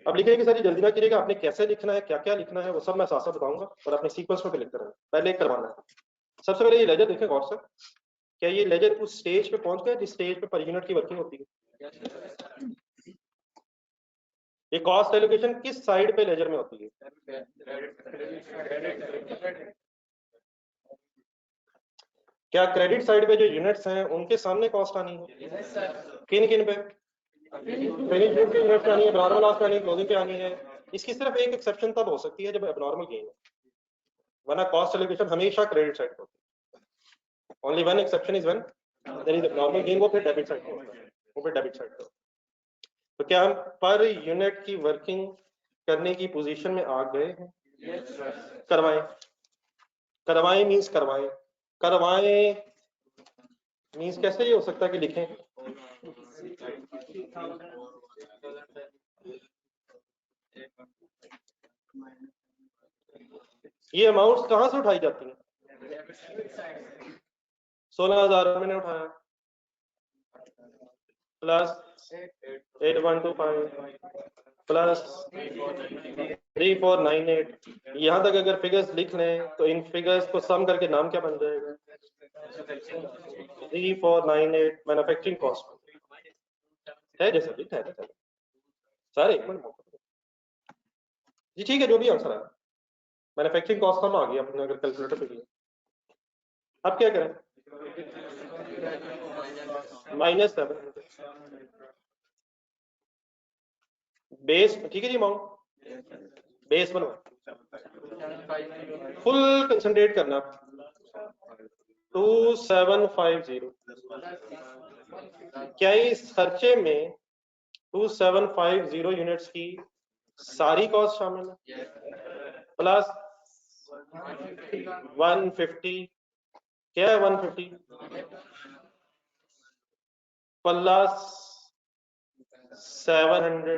अब लिखिए कि सर ये जल्दी ना कीजिएगा, आपने कैसे लिखना है, क्या क्या लिखना है, वो सब मैं साथ साथ बताऊंगा और अपने सीक्वेंस में लिखते रहेंगे। पहले एक करवाना है। सबसे पहले ये लेजर देखें गौर से, क्या ये लेजर उस स्टेज पे पहुंच गया जिस स्टेज पे पर यूनिट की वर्किंग होती है? ये कॉस्ट एलोकेशन किस साइड पे लेजर में होती है? क्या क्रेडिट साइड पे जो यूनिट्स हैं उनके सामने कॉस्ट आनी है? किन किन पे? फिनिश गुड पे यूनिट पे आनी है, नॉर्मल लॉस पे आनी है, क्लोजिंग पे आनी है। इसकी सिर्फ एक एक्सेप्शन तब हो सकती है जब एबनॉर्मल गेन है, वरना कॉस्ट एलोकेशन हमेशा क्रेडिट साइड पे होती है। Only one exception is when there is abnormal gain, वो फिर डेबिट साइड पे होता है, वो फिर डेबिट साइड पे। तो क्या हम पर यूनिट की वर्किंग करने की पोजीशन में आ गए हैं? करवाएं। करवाएं मींस करवाएं। करवाएं मींस कैसे ये हो सकता है कि लिखें? ये अमाउंट्स कहां से उठाई जाती हैं? 16,000 मैंने उठाया, प्लस 8125 प्लस 3498। यहां तक अगर फिगर्स लिख लें तो इन फिगर्स को सम करके नाम क्या बन जाएगा? 3498 मैन्युफैक्चरिंग कॉस्ट है। जैसे भी है सर, एक मिनट जी, ठीक है, जो भी आंसर है मैन्युफैक्चरिंग कॉस्ट कम आ गई अपने अगर कैलकुलेटर पे किया। अब क्या करें? -7 बेस, ठीक है जी, अमाउंट बेस बनवा फुल कंसंट्रेट करना 2750। क्या इस खर्चे में 2750 यूनिट्स की सारी कॉस्ट शामिल है? प्लस 150, क्या है 150 प्लस 700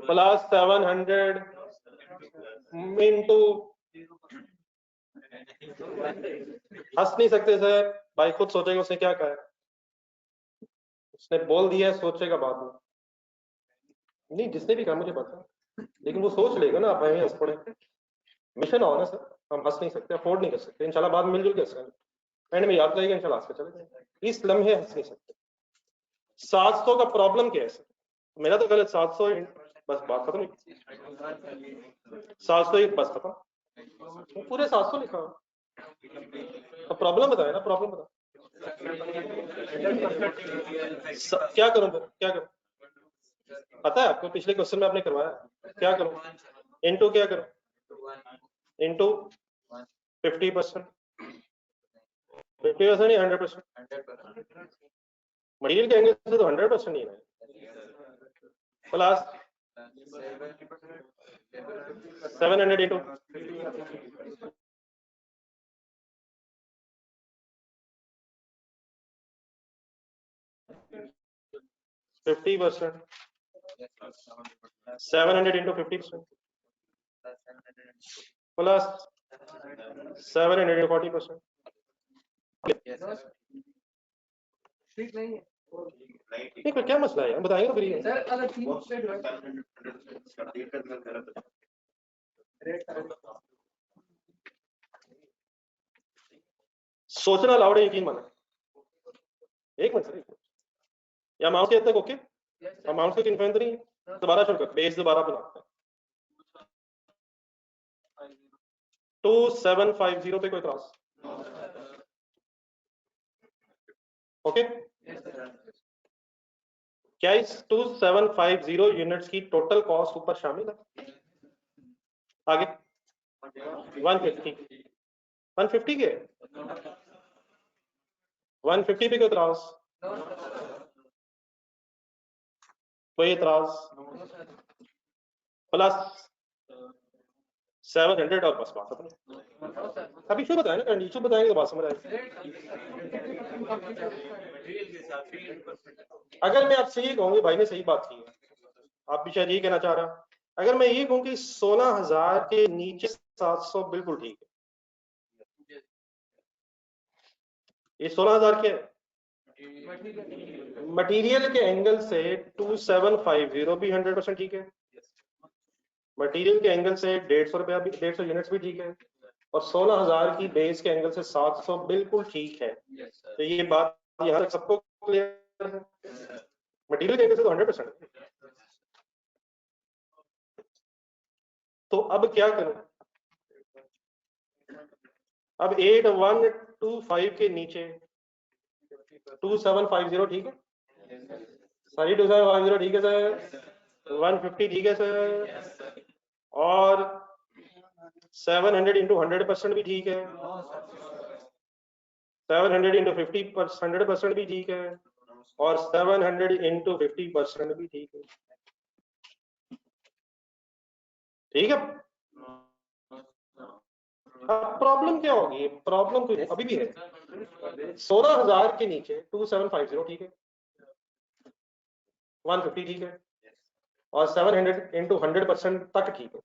प्लस 700 इंटू हंस नहीं सकते सर, भाई खुद सोचेगा उसने क्या कहा है, उसने बोल दिया है, सोचेगा बाद में। नहीं जिसने भी कहा मुझे पता, लेकिन वो सोच लेगा ना, आप भाई हंस पड़े, मिशन ऑन है सर, हम हंस नहीं सकते, अफोर्ड नहीं कर सकते, इंशाल्लाह बाद में मिलजुल के हंसेंगे, एंड में याद रहेगा इंशाल्लाह हंस के चले जाएंगे, इस लम्हे हंस नहीं सकते। 700 का प्रॉब्लम क्या है सर? मेरा तो गलत, 700 बस बात खत्म, 700 बस खत्म, वो पूरे 700 लिखा हुआ, तो प्रॉब्लम बताए ना, प्रॉब्लम बता, क्या करूं फिर, क्या करूं? पता है आपको, पिछले क्वेश्चन में आपने करवाया, क्या करूं? इनटू क्या करूं? इनटू 50%, 50% या 100%? मटेरियल के एंगल से तो 100% ही है, plus 700 into 50%, 700 into 50% plus 700 into 40%। ठीक नहीं है नहीं पर क्या मसला है, बताएंगे फिर ये। सर, अगर 3 सोचना लाउड है, यकीन माना, एक मिनट सर, या अमाउंट के तक ओके, अमाउंट की कंफर्म नहीं, दोबारा शुरू कर, बेस दोबारा बनाते हैं, 2750 पे कोई त्रास? ओके, क्या इस 2750 यूनिट्स की टोटल कॉस्ट ऊपर शामिल है? आगे 150 के 150 पे कोई त्रास? कोई एतराज? प्लस 700 और बस बात खत्म। अभी इशू बताए ना, इशू बताएंगे तो बात समझ आएगी। अगर मैं आपसे ये कहूँगी, भाई ने सही बात की है, आप भी शायद ये कहना चाह रहा, अगर मैं ये कहूँ कि 16,000 के नीचे 700 बिल्कुल ठीक है, ये 16,000 के मटेरियल के एंगल से 2750 भी 100% ठीक है, मटेरियल के एंगल से 150 रुपया भी, 150 यूनिट्स भी ठीक है, और 16,000 की बेस के एंगल से 700 बिल्कुल ठीक है। तो ये बात यहाँ तक सबको क्लियर है, मटेरियल के एंगल से तो 100%। तो अब क्या करूं? अब 8125 के नीचे 2750 ठीक है, सारी 2750 ठीक है सर, 150 ठीक है सर, और 700 इंटू 100% भी ठीक है, 700 इंटू 100% भी ठीक है, और 700 इंटू 50% भी ठीक है, ठीक है। अब प्रॉब्लम क्या होगी? प्रॉब्लम तो अभी भी है, 16,000 के नीचे 2750 ठीक है, 150 ठीक है, और 700 इंटू 100% तक ठीक है।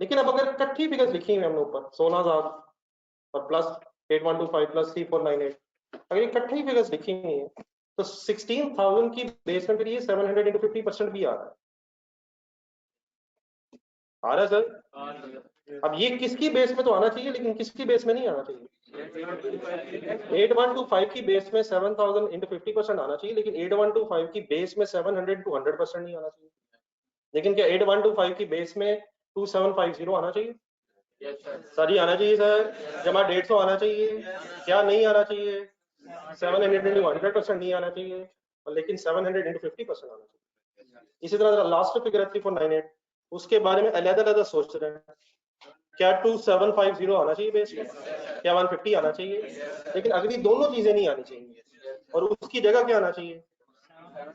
लेकिन अब अगर इकट्ठी फिगर्स लिखी हुई हमने ऊपर 16,000 और प्लस 8125 प्लस 3498, अगर इकट्ठी फिगर्स लिखी हुई है तो 16,000 की बेस में फिर ये 700 इंटू 50% भी आ रहा है, आ रहा है सर। अब ये किसकी बेस में तो आना चाहिए, लेकिन किसकी बेस में नहीं आना चाहिए? 8125 की बेस में 7,000 इंटू 50% आना चाहिए, लेकिन 8125 की बेस में 700 टू 100% नहीं आना चाहिए। लेकिन क्या 8125 की बेस में 2750 आना चाहिए? सर ही आना चाहिए सर, जमा 150 आना चाहिए, क्या नहीं आना चाहिए? 700 इंटू 100% नहीं आना चाहिए, और लेकिन 700 इंटू 50% आना चाहिए। इसी तरह लास्ट फिगर 3498, उसके बारे में अलग-अलग सोच रहे हैं, क्या 2750 आना चाहिए बेस में, क्या 150 आना चाहिए, लेकिन अगली दोनों चीजें नहीं आनी चाहिए, और उसकी जगह क्या आना चाहिए?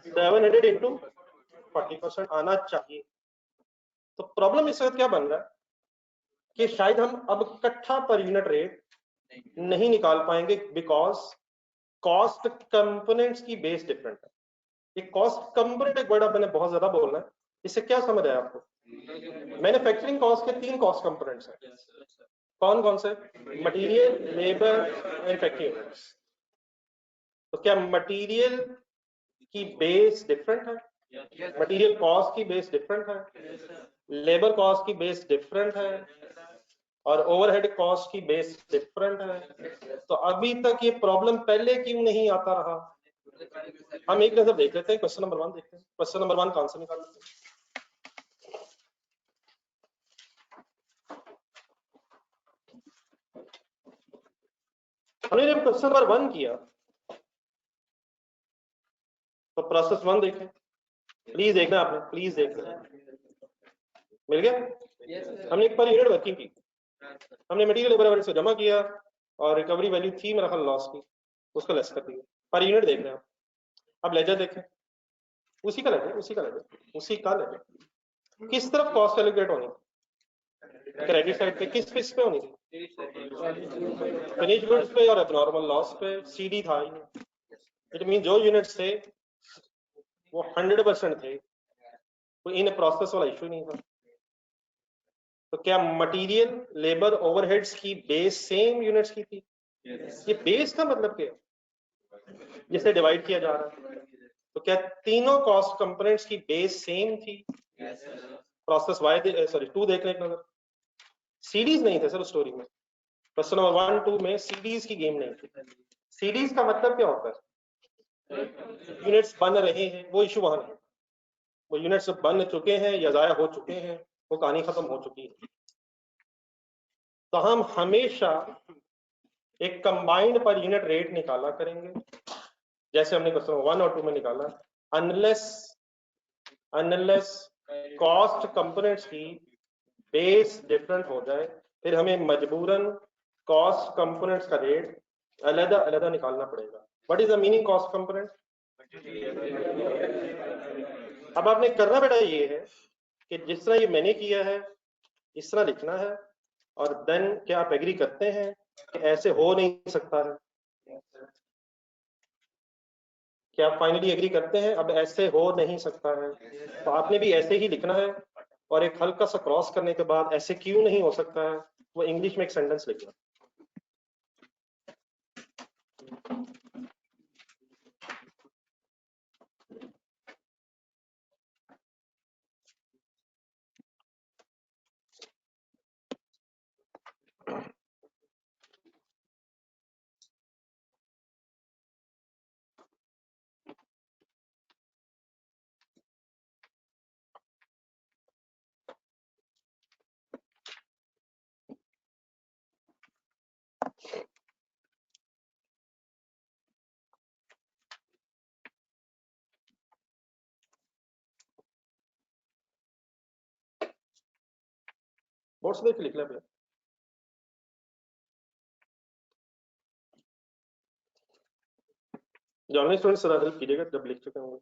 700 इंटू 40% आना चाहिए। तो प्रॉब्लम इस वक्त क्या बन रहा है कि शायद हम अब इकट्ठा पर यूनिट रेट नहीं निकाल पाएंगे, बिकॉज कॉस्ट कंपोनेंट्स की बेस डिफरेंट है। ये कॉस्ट कंपोनेंट एक वर्ड मैंने बहुत ज्यादा बोलना है, इससे क्या समझ आया आपको? मैन्युफैक्चरिंग कॉस्ट के 3 कॉस्ट कंपोनेंट्स हैं। कौन कौन से? Material, labour and factory units. तो क्या मटेरियल की बेस डिफरेंट है? मटेरियल कॉस्ट की बेस डिफरेंट है, लेबर कॉस्ट की बेस डिफरेंट है, और ओवरहेड कॉस्ट की बेस डिफरेंट है। तो अभी तक ये प्रॉब्लम पहले क्यों नहीं आता रहा? हम एक नजर देख लेते हैं, क्वेश्चन नंबर 1 देखते हैं। क्वेश्चन नंबर 1 का आंसर निकाल लेते हैं। हमने जब क्वेश्चन नंबर 1 किया तो प्रोसेस 1 देखें, प्लीज देखना आपने, प्लीज देखना। मिल गया? हमने एक पर यूनिट वर्किंग की, हमने मटेरियल लेबर एवरेज से जमा किया और रिकवरी वैल्यू थी मेरा ख्याल लॉस की, उसको लेस कर दिया। पर यूनिट देख रहे हैं आप। अब लेजर देखें, उसी का लेजर, उसी का लेजर, उसी का लेजर। किस तरफ कॉस्ट एलोकेट होनी? क्रेडिट साइड पे। किस पे होनी थी? फिनिश गुड्स पे और एबनॉर्मल लॉस पे। सीडी था, इट मीन जो यूनिट्स थे वो 100% थे, कोई इन प्रोसेस वाला इशू नहीं था। तो क्या मटेरियल, लेबर, ओवरहेड्स की बेस सेम यूनिट्स की थी? ये बेस का मतलब क्या है? जिसे डिवाइड किया जा रहा है। तो क्या तीनों कॉस्ट कंपोनेंट्स की बेस सेम थी? प्रोसेस वाई, सॉरी 2 देख लें एक नजर। सीडीज नहीं थे सर स्टोरी में। क्वेश्चन नंबर 1, 2 में सीडीज की गेम नहीं थी। सीडीज का मतलब क्या होता है? यूनिट्स बन रहे हैं, वो इशू वहां नहीं। वो यूनिट्स बन चुके हैं या जाया हो चुके हैं, वो कहानी खत्म हो चुकी है। तो हम हमेशा एक कंबाइंड पर यूनिट रेट निकाला करेंगे, जैसे हमने क्वेश्चन 1 और 2 में निकाला। अनलेस कॉस्ट कंपोनेंट्स की बेस डिफरेंट हो जाए, फिर हमें मजबूरन कॉस्ट कंपोनेंट्स का रेट अलग अलग निकालना पड़ेगा। What is the meaning cost component? अब आपने करना बेटा ये है कि जिस तरह ये मैंने किया है इस तरह लिखना है, और देन क्या आप एग्री करते हैं कि ऐसे हो नहीं सकता है? क्या आप फाइनली एग्री करते हैं अब ऐसे हो नहीं सकता है? तो आपने भी ऐसे ही लिखना है, और एक हल्का सा क्रॉस करने के बाद ऐसे क्यों नहीं हो सकता है वो इंग्लिश में एक सेंटेंस लिखना। बोर्ड से देख के लिखना भैया। जो ऑनलाइन स्टूडेंट्स जरा हेल्प कीजिएगा जब लिख चुके होंगे।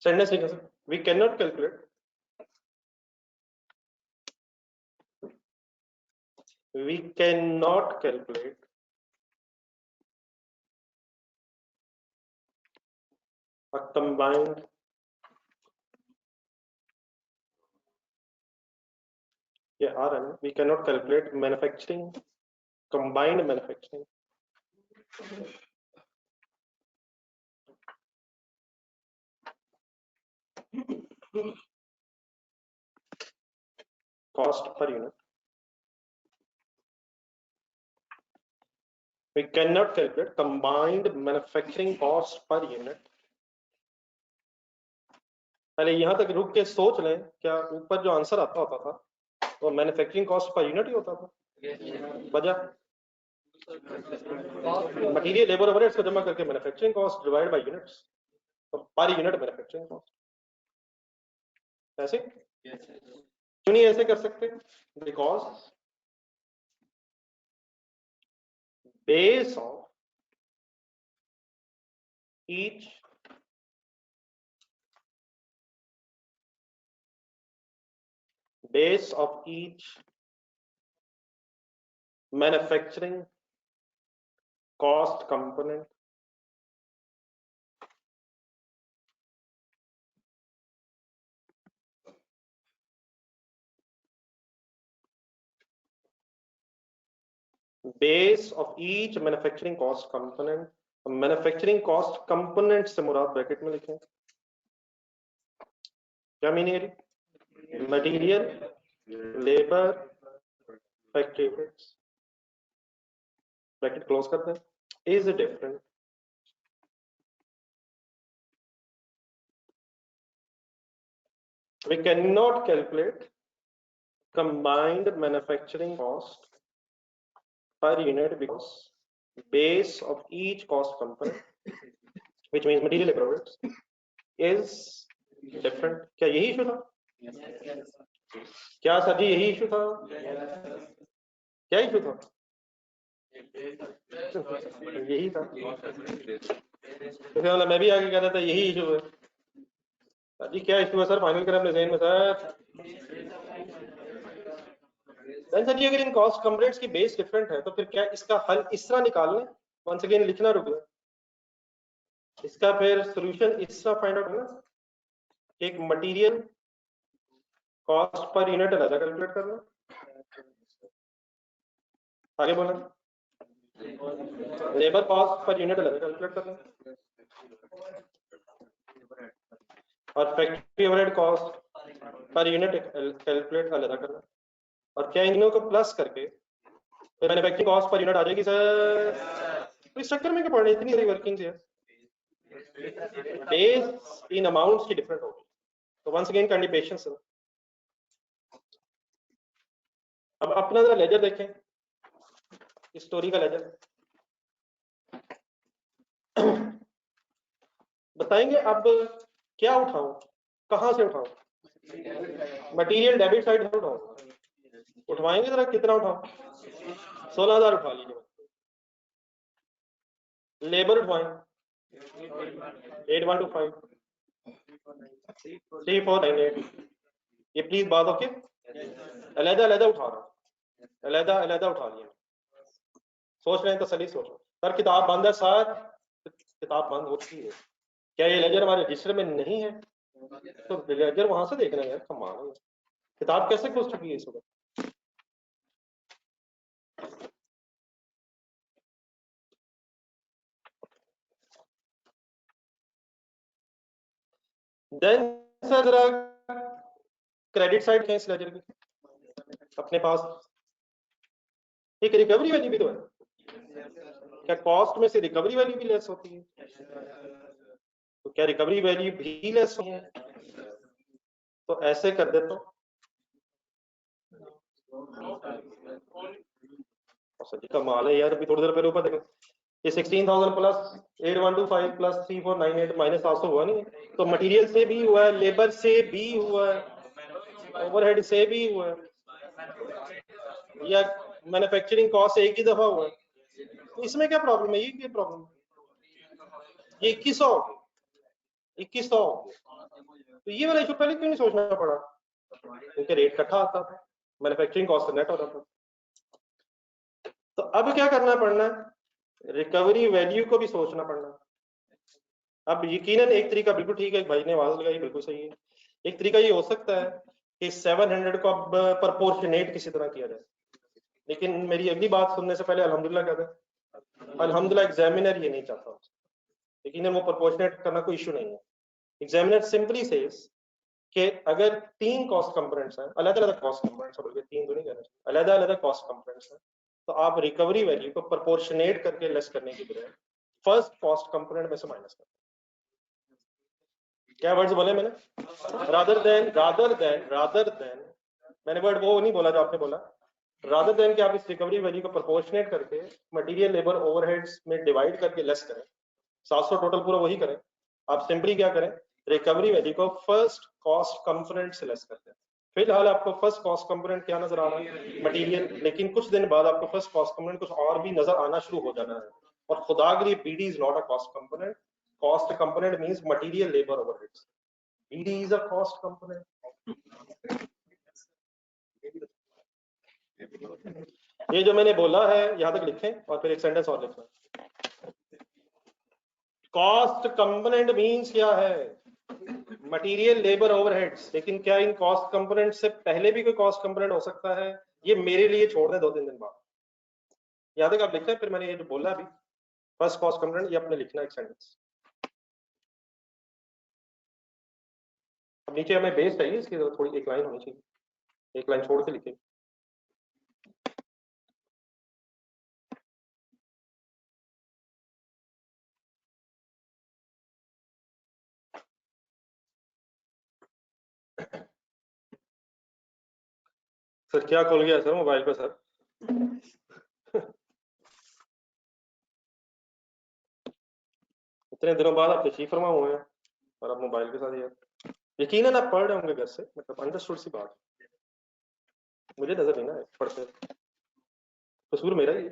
सेंटेंस लिखा sir, we can not calculate, we cannot calculate a combined we cannot calculate manufacturing, combined manufacturing cost per unit. We cannot calculate combined manufacturing cost per unit. पहले यहाँ तक रुक के सोच लें, क्या ऊपर जो आंसर आता होता था वो मैन्युफैक्चरिंग कॉस्ट पर यूनिट ही होता था? वजह मटेरियल, लेबर, ओवरहेड्स को जमा करके manufacturing cost divide by units, तो पर यूनिट मैन्युफैक्चरिंग कॉस्ट। ऐसे क्यों नहीं ऐसे कर सकते? Because base of each base of each manufacturing cost component base of each manufacturing cost component. Manufacturing cost component से मुराद ब्रैकेट में लिखें, क्या मीनिंग है? Material, labour, factory overheads, bracket close करते हैं, is different we cannot calculate combined manufacturing cost per unit because base of each cost component, which means material labor overheads, is different. क्या यही issue था? क्या sir जी यही issue था? क्या issue था? यही था। तो मैं भी आगे कह रहा था यही इशू है। सर जी क्या इशू है सर? फाइनल करें अपने ज़हन में सर। सर जी अगर इन कॉस्ट कंपोनेंट्स की बेस डिफरेंट है तो फिर क्या इसका हल इस तरह निकालना? वंस अगेन लिखना रुक गया, इसका फिर सॉल्यूशन इस तरह फाइंड आउट करना, एक मटेरियल कॉस्ट पर यूनिट अलग कैलकुलेट करना, आगे बोला लेबर कॉस्ट पर यूनिट अलग कैलकुलेट करना, और factory overhead cost per unit calculate अलग करना, और क्या इन को प्लस करके मैन्युफैक्चरिंग कॉस्ट पर यूनिट आ जाएगी सर? तो इस चक्कर में क्या पड़ रही इतनी सारी वर्किंग है, बेस इन अमाउंट्स की डिफरेंट होगी। तो वंस अगेन कैंडी पेशेंस। अब अपना जरा लेजर देखें, स्टोरी का लेजर बताएंगे। अब क्या उठाऊं, कहां से उठाऊं? मटेरियल डेबिट साइड से उठाऊं, उठवाएंगे जरा, कितना उठाऊं? 16,000 उठा लीजिए। लेबर उठवाएं 8125 3498। ये प्लीज बात ओके, अलहदा अलहदा उठा रहा हूं, अलहदा अलहदा उठा लिया। सोच रहे हैं तसल्ली सोचो सर, किताब बंद है सर, किताब बंद होती है क्या? ये लेजर हमारे रजिस्टर में नहीं है तो लेजर वहां से देखना है यार, कमाल है। किताब कैसे खुल चुकी है इस वक्त? देन सर जरा क्रेडिट साइड है इस लेजर की अपने पास, एक रिकवरी वैल्यू भी तो है, क्या कॉस्ट में से रिकवरी वैल्यू भी लेस होती है? तो क्या रिकवरी वैल्यू भी लेस होती है? तो ऐसे कर देता हूं, सर जी कमाल है यार, अभी थोड़ी देर पहले ऊपर देखो, ये 16,000 प्लस 8125 प्लस 3498 माइनस 700 हुआ नहीं? तो मटेरियल से भी हुआ है, लेबर से भी हुआ है, ओवरहेड से भी हुआ है, या मैन्युफैक्चरिंग कॉस्ट एक ही दफा हुआ है। तो इसमें क्या प्रॉब्लम है? ये क्या प्रॉब्लम है? ये 2100 तो ये वाला इशू पहले क्यों नहीं सोचना पड़ा? क्योंकि रेट इकट्ठा आता था, मैन्युफैक्चरिंग कॉस्ट नेट हो जाता था। तो अब क्या करना पड़ना है? रिकवरी वैल्यू को भी सोचना पड़ना। अब यकीनन एक तरीका बिल्कुल ठीक है, भाई ने आवाज लगाई, बिल्कुल सही है। एक तरीका ये हो सकता है कि 700 को अब प्रपोर्शनेट किसी तरह किया जाए, लेकिन मेरी अगली बात सुनने से पहले अल्हम्दुलिल्लाह कहते हैं, अल्हम्दुलिल्लाह एग्जामिनर ये नहीं चाहता, लेकिन वो प्रपोर्शनेट करना कोई इशू नहीं है। एग्जामिनर सिंपली सेज कि अगर 3 कॉस्ट कंपोनेंट्स हैं, अलग-अलग कॉस्ट कंपोनेंट्स हैं, बल्कि 3 तो नहीं कहना, अलग-अलग कॉस्ट कंपोनेंट्स हैं, तो आप रिकवरी वैल्यू को प्रपोर्शनेट करके लेस करने की बजाय फर्स्ट कॉस्ट कंपोनेंट में से माइनस करते हैं। क्या वर्ड्स बोले मैंने? रादर देन मैंने वर्ड वो नहीं बोला जो आपने बोला, रादर देन कि आप इस रिकवरी वैल्यू को प्रोपोर्शनेट करके मटेरियल लेबर ओवरहेड्स में डिवाइड करके लेस करें, 700 टोटल पूरा वही करें, आप सिंपली क्या करें, रिकवरी वैल्यू को फर्स्ट कॉस्ट कंपोनेंट से लेस करते हैं। फिलहाल आपको फर्स्ट कॉस्ट कंपोनेंट क्या नजर आ रहा है? मटेरियल, लेकिन कुछ दिन बाद आपको फर्स्ट कॉस्ट कंपोनेंट कुछ और भी नजर आना शुरू हो जाना है, और खुदा के लिए BD is not a cost component, cost component means material labour overheads, BD is a cost component. ये जो मैंने बोला है यहां तक लिखें और फिर एक सेंटेंस और लिखना। कॉस्ट कंपोनेंट मींस क्या है? Material, labour, overheads. लेकिन क्या इन कॉस्ट कंपोनेंट से पहले भी कोई कॉस्ट कंपोनेंट हो सकता है? ये मेरे लिए छोड़ दें 2-3 दिन बाद। यहां तक आप लिखते हैं, फिर मैंने ये जो बोला अभी फर्स्ट कॉस्ट कंपोनेंट, ये अपने लिखना एक सेंटेंस। अब नीचे हमें बेस चाहिए, इसकी थोड़ी एक लाइन होनी चाहिए, एक लाइन छोड़ के लिखे। सर क्या खुल गया सर मोबाइल पे सर? इतने दिनों बाद आप तशरीफ फरमा हुए हैं और आप मोबाइल के साथ ही हैं। यकीनन आप पढ़ रहे होंगे घर से, मतलब अंडरस्टूड सी बात। मुझे नजर नहीं ना है पढ़ते, कसूर मेरा ही।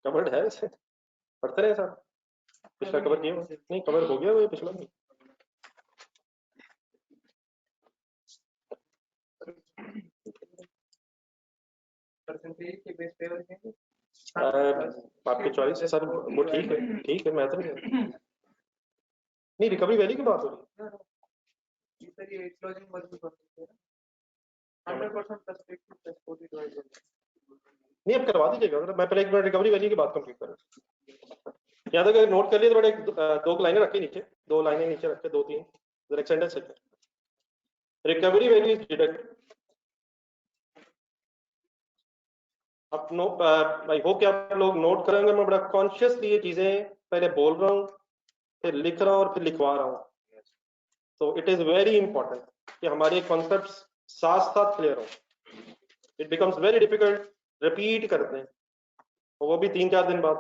कवर्ड है वैसे, पढ़ते रहे साहब। पिछला कवर किया हुआ? नहीं, कवर हो गया वो, ये पिछला नहीं। परसेंटेज के बेस पे रखेंगे। आपकी चॉइस है सर, वो ठीक है, ठीक है, मैं तो नहीं, रिकवरी वैली की बात हो रही है। सर ये क्लोजिंग मजबूत हो सकती है 100% पर्सपेक्टिव प्लस 40 डिवाइड। नहीं, अब करवा दीजिएगा, मैं पहले एक बार रिकवरी वैली की बात कंप्लीट करूँ। याद है, नोट कर लिए तो बड़े 2 लाइनें रखी नीचे, 2 लाइनें नीचे रखे, 2-3 जरा एक सेंटेंस है। Recovery value is deducted. अब नो, आई होप कि आप लोग नोट करेंगे, मैं बड़ा कॉन्शियसली ये चीजें पहले बोल रहा हूँ, फिर लिख रहा हूँ और फिर लिखवा रहा हूँ। तो इट इज वेरी इंपॉर्टेंट कि हमारे कॉन्सेप्ट साथ साथ क्लियर हो। It becomes very difficult repeat करते हैं, वो भी 3-4 दिन बाद।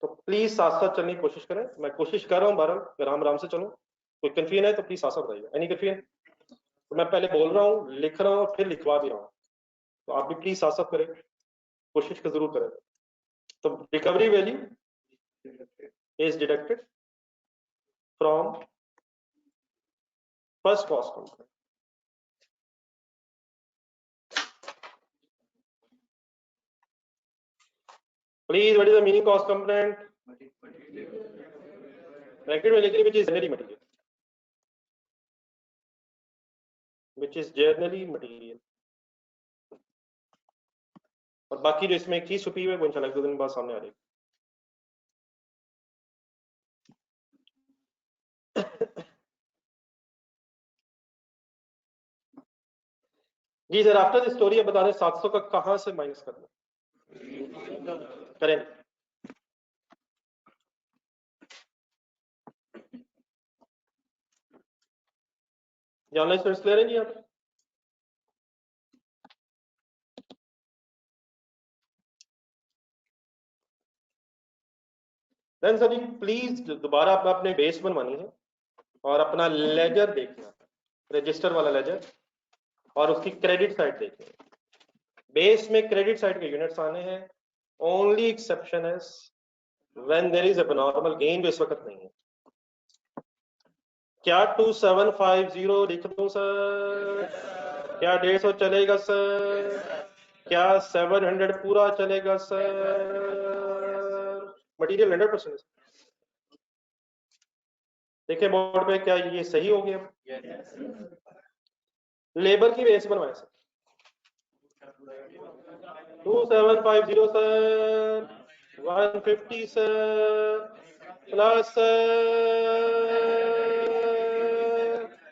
तो प्लीज साथ साथ चलने की कोशिश करें। मैं कोशिश कर रहा हूँ बहरहाल, आराम आराम से चलो। कोई कंफ्यूजन है तो प्लीज साथ साथ बताइए। Any confusion? तो मैं पहले बोल रहा हूँ, लिख रहा हूँ, फिर लिखवा भी रहा हूँ, तो आप भी प्लीज साथ साथ करें, कोशिश का जरूर करें। तो recovery value is deducted from first cost component. Please, what is the meaning cost component? Directed value which is generally material. Which is generally material. और बाकी जो इसमें एक चीज छुपी हुई है वो इंशाल्लाह 2 दिन बाद सामने आ जाएगी। जी सर, आफ्टर द स्टोरी अब बता दें 700 का कहां से माइनस करना करें। ऑनलाइन स्टूडेंट्स क्लियर है जी आप? देन सर जी प्लीज दोबारा अपने बेस बनवानी है और अपना लेजर देखना, रजिस्टर वाला लेजर, और उसकी क्रेडिट साइड देखनी। बेस में क्रेडिट साइड के यूनिट्स आने हैं। ओनली एक्सेप्शन है when there is abnormal gain, जो इस वक्त नहीं है। क्या 2750 लिख दूं सर? क्या 150 चलेगा सर? क्या 700 पूरा चलेगा सर? मटेरियल 100%। देखिए बोर्ड पे, क्या ये सही हो गया? लेबर की बेस बनवाए सर। 2750 सर, 150 सर, प्लस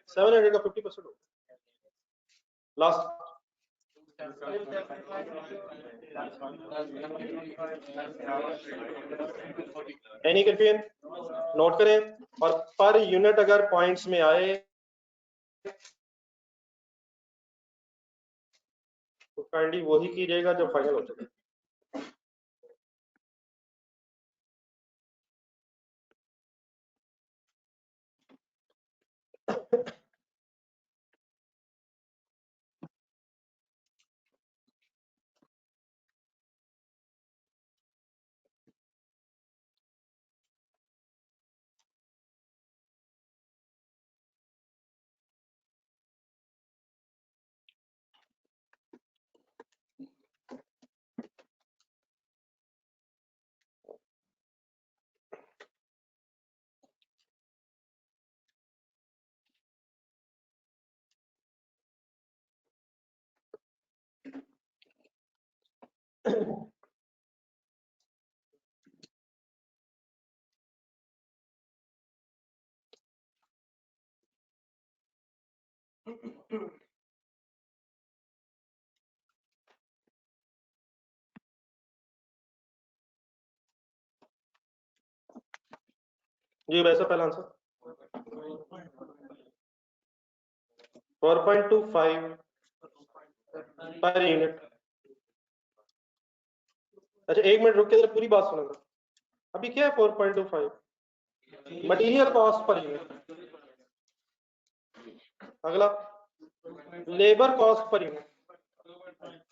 700 का 50% हो लास्ट। Any confusion? नोट करें, और पर यूनिट अगर पॉइंट्स में आए तो काइंडली वही कीजिएगा जो फाइनल हो चुका है। जी वैसा पहला आंसर 4.25 पर यूनिट। अच्छा 1 मिनट रुक के जरा पूरी बात सुनो। अभी क्या है 4.25 मटेरियल कॉस्ट पर यूनिट। अगला labour cost per unit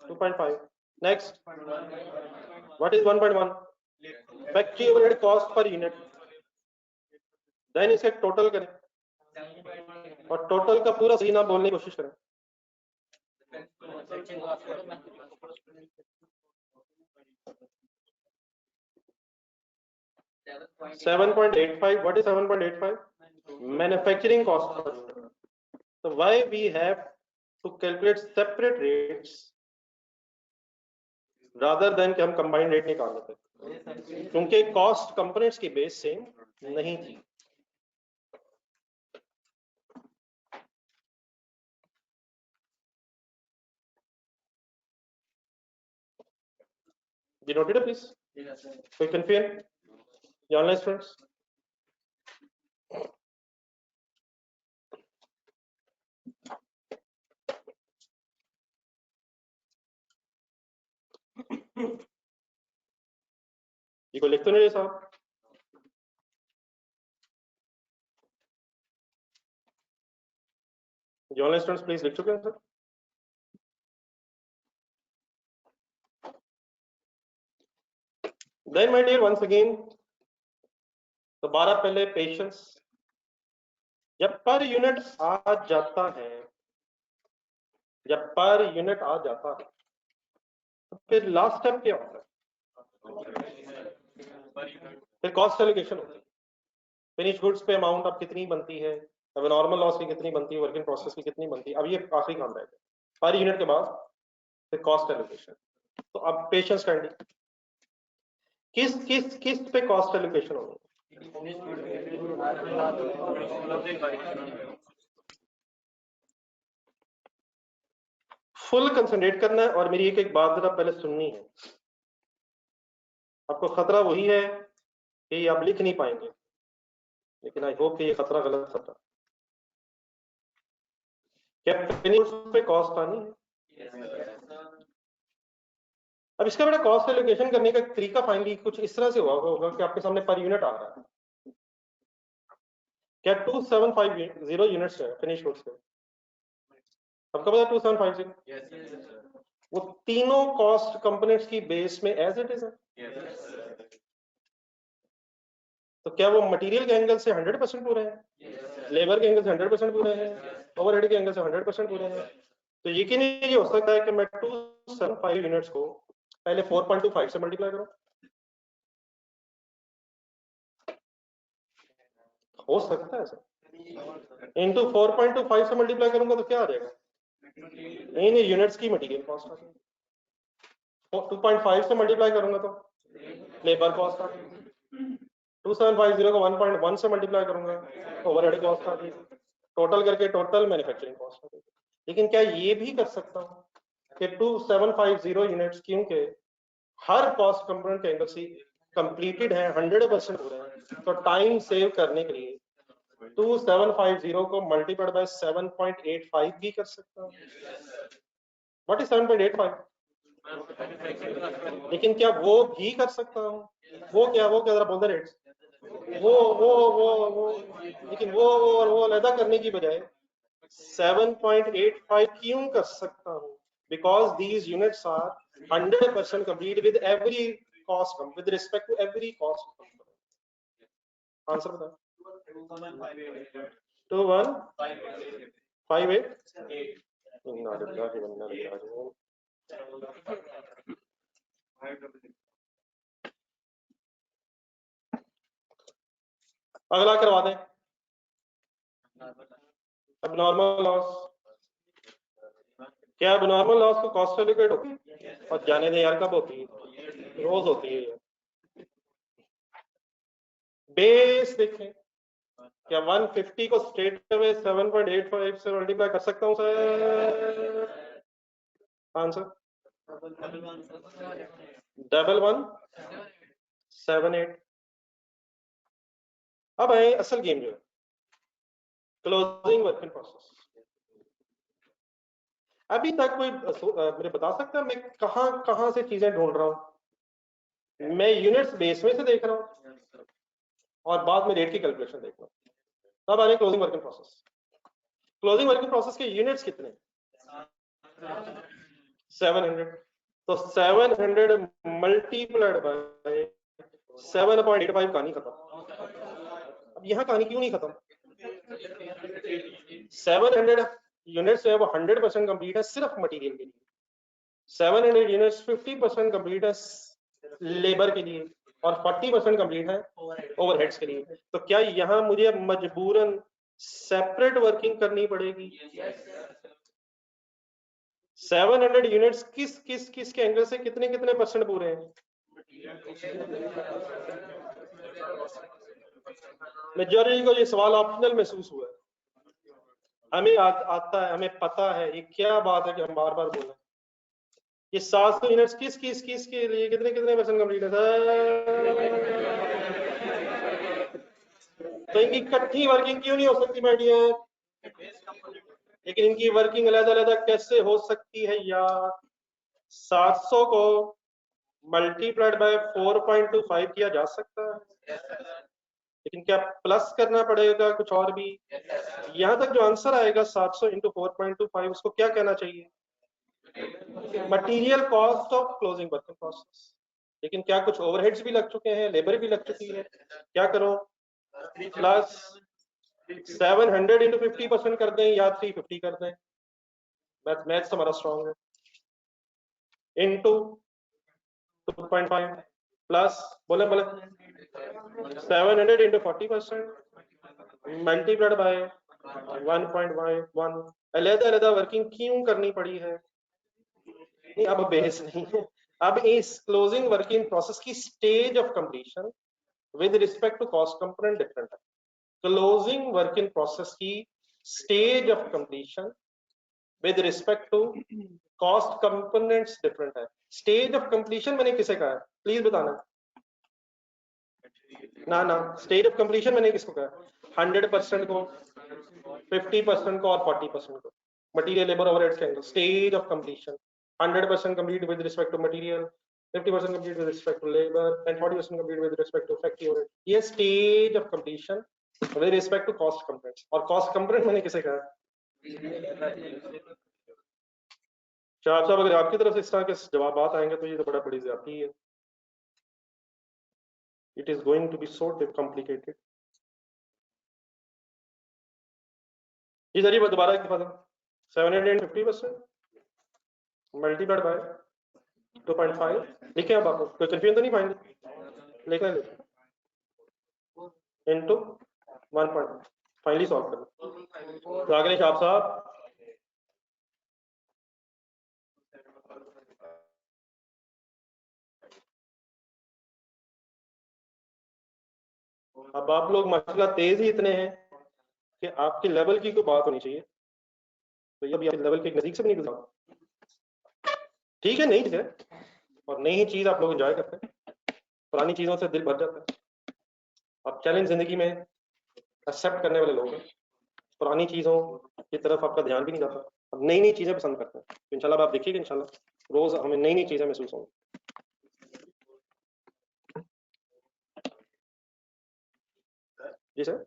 2.5। Next what is 1.1 factory overhead cost per unit. Then इसे टोटल करें और टोटल का पूरा सही नाम बोलने की कोशिश करें। Seven point eight five. What is 7.85 manufacturing cost. So why we have to calculate separate rates rather than कि हम combined rate निकाल लेते, क्योंकि कॉस्ट कंपोनेंट्स की बेस सेम नहीं थी। You noted it, please? Yes. कोई confusion? The online students? ये को लिख तो नहीं साहब? The online students please लिख चुके हैं sir? Then my dear once again दोबारा पहले पेशेंस। जब पर यूनिट आ जाता है, जब पर यूनिट आ जाता है तो फिर लास्ट स्टेप क्या होता है? फिर कॉस्ट एलोकेशन होती है। फिनिश गुड्स पे अमाउंट अब कितनी बनती है, अब नॉर्मल लॉस की कितनी बनती है, वर्क इन प्रोसेस की कितनी बनती है। अब ये आखिरी काम रहेगा पर यूनिट के बाद फिर कॉस्ट एलोकेशन। तो अब पेशेंस काइंडली किस किस किस पे कॉस्ट एलोकेशन होगी? फुल कंसंट्रेट करना है और मेरी एक एक बात जरा पहले सुननी है। आपको खतरा वही है कि ये आप लिख नहीं पाएंगे, लेकिन आई होप कि ये खतरा गलत खतरा। क्या फिनिश पे कॉस्ट आनी है? अब इसका बड़ा कॉस्ट एलोकेशन करने का तरीका फाइनली कुछ इस तरह से हुआ होगा कि आपके सामने पर यूनिट आ रहा है। क्या 2750 यूनिट्स है फिनिश गुड्स पे? आपको पता 2750? वो तीनों कॉस्ट कंपोनेंट्स की बेस में एज इट इज है। तो क्या वो मटेरियल के एंगल से 100% पूरे हैं, लेबर के एंगल से 100% पूरे हैं, ओवरहेड के एंगल से 100% पूरे हैं? तो यकीन ये हो सकता है कि मैं 275 यूनिट्स को पहले 4.25 से मल्टीप्लाई करूं। हो सकता है सर। इनटू 4.25 से मल्टीप्लाई करूंगा तो क्या आ जाएगा? इन यूनिट्स की मटेरियल कॉस्ट आ जाएगी। 2.5 से मल्टीप्लाई करूंगा तो लेबर कॉस्ट आ जाएगी। 2750 को 1.1 से मल्टीप्लाई करूंगा तो ओवरहेड कॉस्ट आ जाएगी। टोटल करके टोटल मैन्युफैक्चरिंग कॉस्ट आ जाएगी। लेकिन क्या ये भी कर सकता हूं कि 2750 यूनिट्स क्योंकि हर कॉस्ट कंपोनेंट के एंगल से कंप्लीटेड है, 100% हो रहे हैं, तो टाइम सेव करने के लिए 2750 को मल्टीप्लाइड बाय 7.85 भी कर सकता हूं। What is 7.85? लेकिन क्या वो भी कर सकता हूं? वो क्या जरा बोल दे रेट्स। वो लेकिन वो अलग करने की बजाय 7.85 क्यों कर सकता हूं? Because these units are 100% complete with every cost with respect to every cost component. Answer बताओ। 2158। अगला करवा दें। अब नॉर्मल लॉस क्या अब नॉर्मल लॉस को कॉस्ट एलोकेट होती है? और जाने दे यार, कब होती है? रोज होती है। बेस देखें, क्या 150 को स्ट्रेट अवे 7.85 से मल्टीप्लाई कर सकता हूं सर? Answer double 178। अब है असल गेम जो है क्लोजिंग वर्क इन प्रोसेस। अभी तक कोई मुझे बता सकता है मैं कहां से चीजें ढूंढ रहा हूं? मैं यूनिट्स बेस में से देख रहा हूं और बाद में रेट की कैलकुलेशन देख रहा हूं। तब आ रही closing work in process. Closing work in process के यूनिट्स कितने? 700। तो 700 मल्टीप्लाइड बाय 7.85 कहानी खत्म। अब यहाँ कहानी क्यों नहीं खत्म? 700 यूनिट्स है वो 100% कंप्लीट है सिर्फ मटेरियल के लिए। 700 यूनिट्स 50% कंप्लीट है लेबर के लिए और 40% कंप्लीट है ओवरहेड्स के लिए। तो क्या यहाँ मुझे मजबूरन सेपरेट वर्किंग करनी पड़ेगी? 700 यूनिट्स किस के एंगल से कितने परसेंट पूरे हैं? मेजॉरिटी को ये सवाल ऑप्शनल महसूस हुआ है। हमें आता है, हमें पता है। ये क्या बात है कि हम बार बार बोल रहे हैं? ये 700 यूनिट्स किस के लिए कितने परसेंट कंप्लीट है सर? तो इनकी इकट्ठी वर्किंग क्यों नहीं हो सकती माय डियर? लेकिन इनकी वर्किंग अलग-अलग कैसे हो सकती है यार? 700 को मल्टीप्लाइड बाय 4.25 किया जा सकता है, लेकिन क्या प्लस करना पड़ेगा कुछ और भी? यहाँ तक जो आंसर आएगा 700 इंटू 4.25 उसको क्या कहना चाहिए? Material cost of closing work in process. लेकिन क्या कुछ ओवरहेड्स भी लग चुके हैं, लेबर भी लग चुकी है? क्या करो? प्लस 700 इंटू 50% कर दें या 350 कर दें? मैथ्स हमारा स्ट्रॉन्ग है। इंटू 2.5 प्लस बोले 700 इंटू 40% मल्टीप्लाइड बाय 1.1। अलग-अलग वर्किंग क्यों करनी पड़ी है? नहीं, अब बेस नहीं है। अब इस क्लोजिंग वर्किंग प्रोसेस की stage of completion with respect to cost component different है। क्लोजिंग वर्क इन प्रोसेस की stage of completion with respect to cost components different है। स्टेज ऑफ कंप्लीशन मैंने किसे कहा है? प्लीज बताना। ना स्टेज ऑफ कंप्लीशन मैंने किसको कहा? 100% को, 50% को और 40% को। मटेरियल लेबर ओवरहेड्स के अंदर stage of completion 100% complete with respect to material, 50% complete with respect to labor and 40% complete with respect to factory overhead। ये stage of completion with respect to cost components। और cost component मैंने किसे कहा? शाह साहब अगर आपकी तरफ से इस तरह के जवाब आएंगे तो ये तो बड़ी ज्यादती है। It is going to be so complicated। ये जरिए दोबारा एक दफा 750% मल्टीप्लाइड बाय 2.5 लिखे। अब आपको कोई कंफ्यूजन तो नहीं पाएंगे? लिखना इंटू 1.5 फाइनली सॉल्व करना। तो आगे शाह साहब अब आप लोग माशाल्लाह तेज ही इतने हैं कि आपके लेवल की कोई बात होनी चाहिए। तो ये अभी आप लेवल के नजदीक से भी नहीं गुजरा। ठीक है, नई चीज है और नई ही चीज आप लोग एंजॉय करते हैं। पुरानी चीजों से दिल भर जाता है। आप चैलेंज जिंदगी में एक्सेप्ट करने वाले लोग हैं। पुरानी चीजों की तरफ आपका ध्यान भी नहीं जाता। अब नई चीजें पसंद करते हैं। तो इंशाल्लाह आप देखिएगा, इंशाल्लाह रोज हमें नई चीजें महसूस होंगी। जी सर।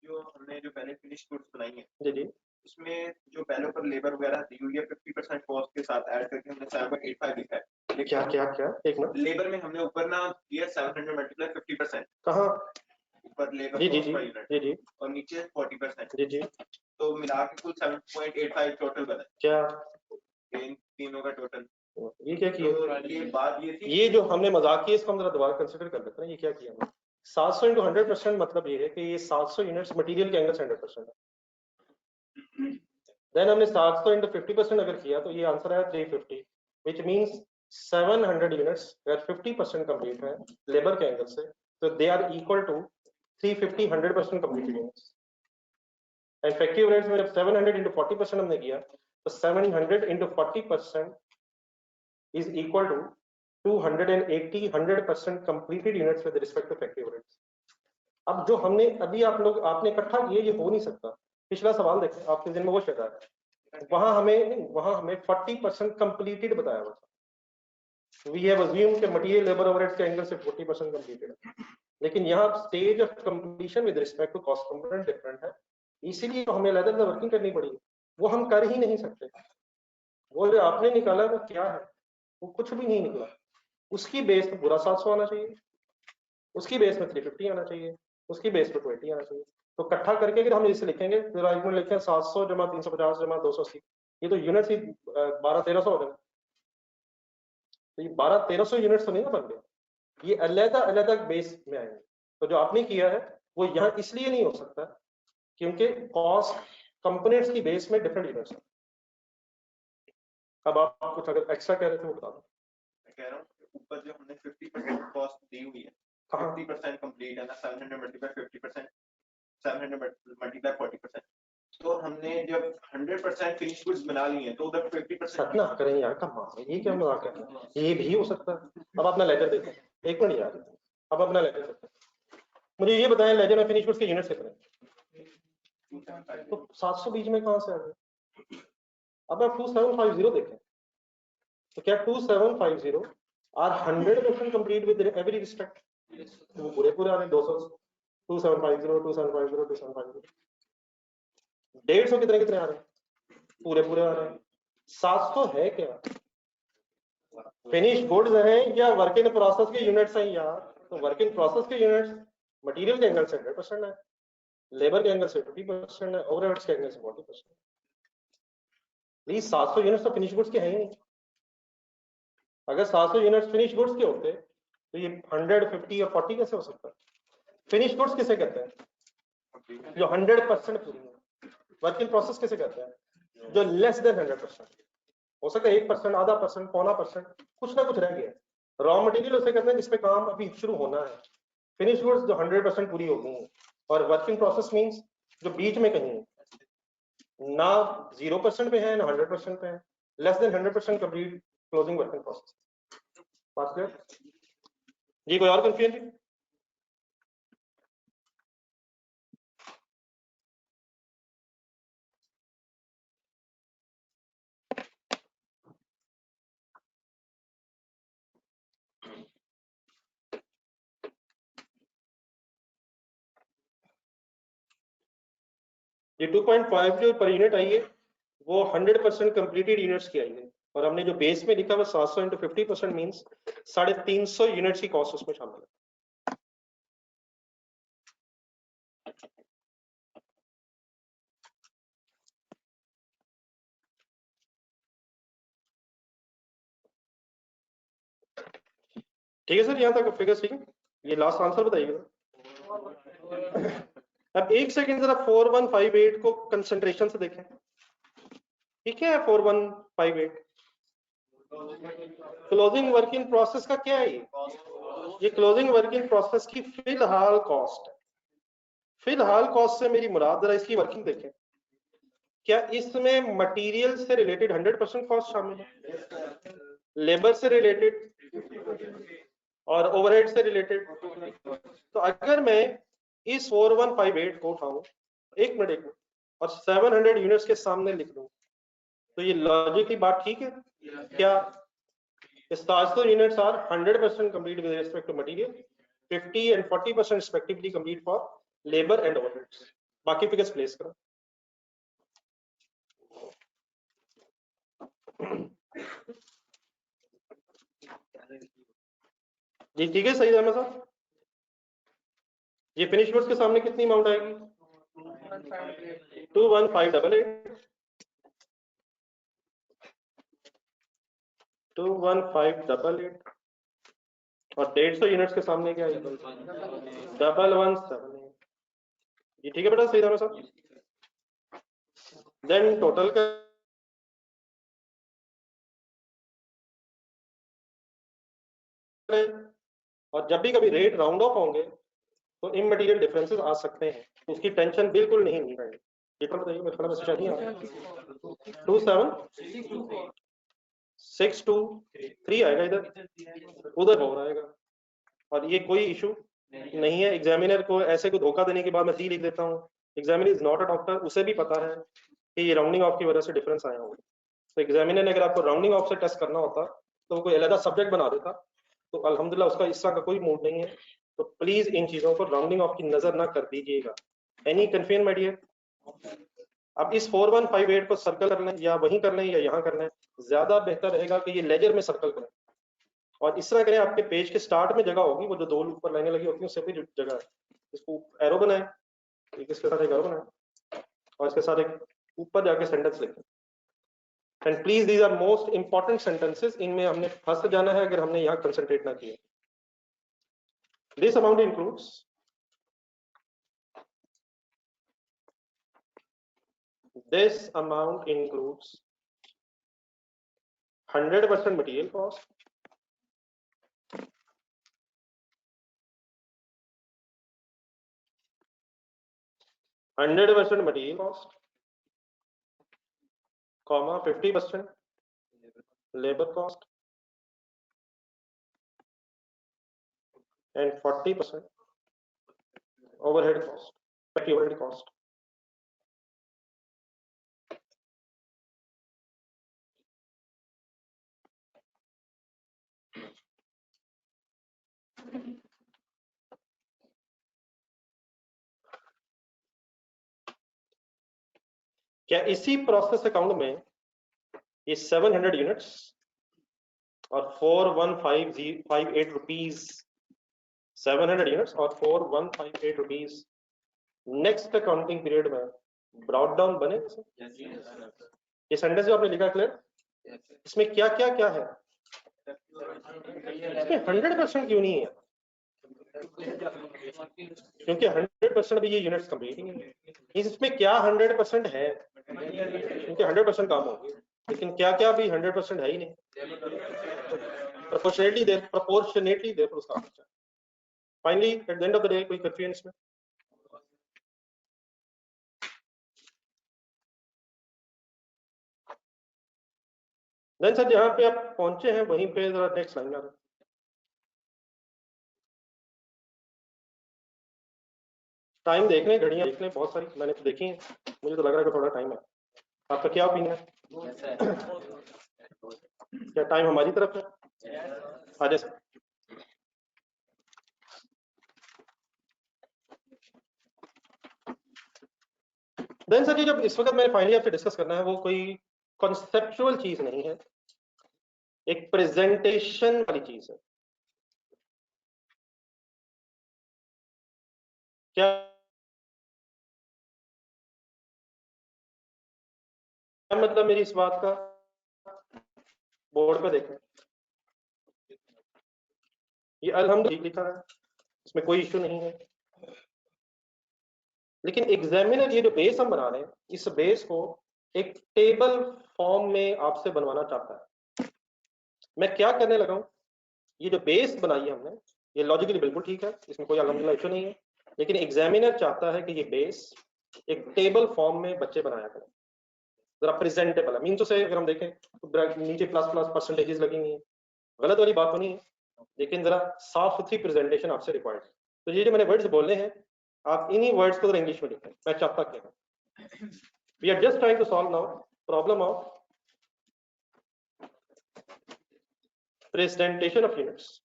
जो हमने जो पहले फिनिश गुड्स बनाई है जी उसमें जो पहले पर लेबर वगैरह दी हुई है 50% कॉस्ट के साथ ऐड करके हमने 7.85 लिखा है। क्या एक मिनट। लेबर में हमने ऊपर ना दिया 700 मल्टीप्लाई 50%। कहाँ? ऊपर लेबर जी और नीचे 40%। जी तो मिला के कुल 7.85 टोटल बना। क्या इन तीनों का टोटल? ये क्या किया? तो ये बात ये थी, ये जो हमने मजाक किया इसको हम जरा दोबारा कंसिडर कर लेते हैं। ये क्या किया हमने? 700 इंटू 100% मतलब ये है कि ये 700 यूनिट्स मटेरियल के एंगल से 100% है। देन हमने 700 into 50% अगर किया तो ये आंसर है 350, which means 700 यूनिट्स अगर 50% कंप्लीट है लेबर के एंगल से, तो they are equal to 350 100% completed units. And effective rates में जब 700 into 40% हमने किया तो 700 into 40% is equal to 280 100% completed units with respect to effective rates। अब जो हमने अभी आपने इकट्ठा किए ये हो नहीं सकता। पिछला सवाल देखें, आपके दिन में वो चल रहा है, वहां हमें 40% कंप्लीटेड बताया हुआ था। वी हैव अज्यूम्ड कि मटेरियल लेबर ओवरहेड्स के एंगल से 40% कंप्लीटेड है, लेकिन यहाँ stage of completion with respect to cost component different है, इसीलिए तो हमें अलग अलग वर्किंग करनी पड़ी। वो हम कर ही नहीं सकते। वो जो आपने निकाला वो क्या है, वो कुछ भी नहीं निकला। उसकी बेस पे पूरा 700 आना चाहिए, उसकी बेस में 350 आना चाहिए, उसकी बेस पे 20 आना चाहिए। तो इकट्ठा करके अगर हम इसे लिखेंगे तो आर्गुमेंट लिखते हैं 700 जमा 350 जमा 280, ये तो यूनिट्स ही 1200-1300 हो गए। तो ये 1200-1300 यूनिट्स तो नहीं ना बन गए, ये अलग बेस में आएंगे। तो जो आपने किया है वो यहाँ इसलिए नहीं हो सकता क्योंकि कॉस्ट कंपोनेंट्स की बेस में डिफरेंट यूनिट्स है। अब आप कुछ अगर एक्स्ट्रा कह रहे थे वो बता दो। मैं कह रहा हूँ ऊपर जो हमने 50% कॉस्ट दी हुई है, 50% कंप्लीट है ना, 700 मल्टीप्लाई 50%, 700 मल्टीप्लाई 40%, तो हमने जब 100% फिनिश गुड्स बना लिए हैं तो उधर 50% ना करें यार, कम ये क्या मजाक कर रहे हैं, ये भी हो सकता है। अब अपना लेटर देखो, एक मिनट यार, अब अपना लेटर देखो, मुझे ये बताएं लेजर में फिनिश गुड्स के यूनिट्स कितने? तो 700 बीच में कहां से आ गए? अब आप 2750 देखें तो क्या 2750 are 100% complete with every respect? वो पूरे आ रहे हैं 200, 2750, 2750, 2750, 150 कितने आ रहे हैं? पूरे आ रहे हैं। 700 है क्या? फिनिश गुड्स हैं या वर्क इन प्रोसेस के यूनिट्स हैं यार? तो वर्क इन प्रोसेस के यूनिट्स मटेरियल के एंगल से 100% है, लेबर के एंगल से 50% है, ओवरहेड्स के एंगल से 40%। प्लीज 700 यूनिट्स तो फिनिश गुड्स के हैं ही नहीं। अगर 700 यूनिट्स फिनिश गुड्स के होते तो ये 150 और 40 कैसे हो सकता है? फिनिश गुड्स किसे कहते हैं? जो 100% पूरी है। वर्क इन प्रोसेस किसे कहते हैं? जो लेस देन 100%। हो सकता है 1%, आधा परसेंट, पौना परसेंट, कुछ ना कुछ रह गया। रॉ मटेरियल उसे कहते हैं जिसपे काम अभी शुरू होना है। फिनिश गुड्स जो 100% पूरी हो गई है, और वर्किंग प्रोसेस मींस जो बीच में कहीं ना 0% पे है ना 100% पे है, less than 100% complete closing working process. बात क्लियर जी? कोई और कंफ्यूजन? ये 2.5 जो पर यूनिट आई है वो 100% कंप्लीटेड यूनिट्स की आई है, और हमने जो बेस में लिखा वो 700 into 50% मींस 350 यूनिट्स की कॉस्ट उसमें शामिल है। ठीक है सर, यहाँ तक फिगर्स ठीक है। ये लास्ट आंसर बताइएगा। अब एक सेकंड जरा 4158 को कंसंट्रेशन से देखें। ठीक है, 4158 क्लोजिंग वर्किंग प्रोसेस का क्या है? ये क्लोजिंग वर्किंग प्रोसेस की फिलहाल कॉस्ट है। फिलहाल कॉस्ट से मेरी मुराद, जरा इसकी वर्किंग देखें। क्या इसमें मटेरियल से रिलेटेड 100% कॉस्ट शामिल है, लेबर से रिलेटेड और ओवरहेड से रिलेटेड? तो अगर मैं इस 4158 को उठाऊं, एक मिनट, और 700 यूनिट्स के सामने लिख दूं, तो ये लॉजिक की बात ठीक है क्या? 700 units are 100% complete with respect to material, 50 and 40% respectively complete for labour and overheads. बाकी फिगर्स प्लेस करो। जी ठीक है, सही है साहब। ये फिनिश गुड्स के सामने कितनी अमाउंट आएगी? 21588। 21588 और 150 यूनिट्स के सामने क्या है? 1178। ये ठीक है बेटा, सही है साहब। देन टोटल का और जब भी कभी रेट राउंड ऑफ होंगे तो इमटेरियल डिफरेंसेस आ सकते हैं, तो उसकी टेंशन बिल्कुल नहीं ली है। कितना बताइए, मेरे ख्याल में शायद नहीं आ 2762 आएगा, इधर उधर हो रहेगा, और ये कोई इशू नहीं है। एग्जामिनर को ऐसे को धोखा देने के बाद मैं 3 लिख देता हूँ, examiner is not a doctor, उसे भी पता है कि ये राउंडिंग ऑफ की वजह से डिफरेंस आया होगा। तो एग्जामिनर ने अगर आपको राउंडिंग ऑफ से टेस्ट करना होता तो वो कोई अलग सब्जेक्ट बना देता, तो अल्हम्दुलिल्लाह उसका इस तरह का कोई मूड नहीं है। तो प्लीज इन चीजों को राउंडिंग ऑफ की नजर ना कर दीजिएगा। Any confusion my dear? अब इस 4158 को सर्कल कर लें या वहीं कर लें या यहाँ कर लें, ज्यादा बेहतर रहेगा कि ये लेजर में सर्कल करें, और इस तरह करें आपके पेज के स्टार्ट में जगह होगी, वो जो 2 ऊपर लाइनें लगी होती हैं उससे भी जगह है, इसको एरो बनाए, इसके साथ एक एरो बनाए और इसके साथ एक ऊपर जाके सेंटेंस लिखें। And please these are most important sentences, इनमें हमने फंस जाना है अगर हमने यहाँ कंसंट्रेट ना किया। This amount includes this amount includes 100% material cost, 100% material cost, comma 50% labor cost and 40% overhead cost, overhead cost. क्या इसी प्रोसेस अकाउंट में ये 700 यूनिट्स और 4158 रुपीज, 700 यूनिट्स और 4158 रुपीज नेक्स्ट अकाउंटिंग पीरियड में ब्रॉट डाउन बने? ये सेंटेंस जो आपने लिखा क्लियर, इसमें क्या क्या क्या है? इसमें 100% क्यों नहीं है? क्योंकि 100% भी ये यूनिट्स कंप्लीट नहीं है। इसमें क्या 100% है? क्योंकि 100% काम होगी, लेकिन क्या क्या भी 100% है ही नहीं। प्रोपोर्शनेटली दे उसका। Finally at the end of the day कोई कंफ्यूजन इसमें? देन सर जहां पे आप पहुंचे हैं वहीं पे जरा नेक्स्ट लाइन आ, टाइम देख लें, घड़ियां देख लें, बहुत सारी मैंने तो देखी हैं, मुझे तो लग रहा है कि थोड़ा टाइम है। आपका क्या ओपिनियन है? क्या टाइम हमारी तरफ है? आ जाए सर। देन सर जी जब इस वक्त मैंने फाइनली आपसे डिस्कस करना है वो कोई कॉन्सेप्चुअल चीज नहीं है, एक प्रेजेंटेशन वाली चीज है। क्या मतलब मेरी इस बात का? बोर्ड पे देखें, ये अल्हम्दुलिल्लाह लिखा है, इसमें कोई इशू नहीं है, लेकिन एग्जामिनर ये जो बेस हम बना रहे हैं, इस बेस को एक टेबल फॉर्म में आपसे बनवाना चाहता है। मैं क्या करने लगा हूं, ये जो बेस बनाई है हमने, ये लॉजिकली बिल्कुल ठीक है, इसमें कोई अल्हम्दुलिल्लाह इशू नहीं है, लेकिन एग्जामिनर चाहता है कि ये बेस एक टेबल फॉर्म में बच्चे बनाया करें, जरा प्रेजेंटेबल है। मीन तो से अगर हम देखें तो नीचे प्लस प्लस परसेंटेजेस लगी हुई है, गलत वाली बात तो नहीं है, लेकिन जरा साफ सुथरी प्रेजेंटेशन आपसे रिक्वायर्ड है। तो ये जो मैंने वर्ड्स बोले हैं, आप इन्हीं वर्ड्स को इंग्लिश में लिखें। मैं चाहता क्या हूं, we are just trying to solve now problem of presentation of units.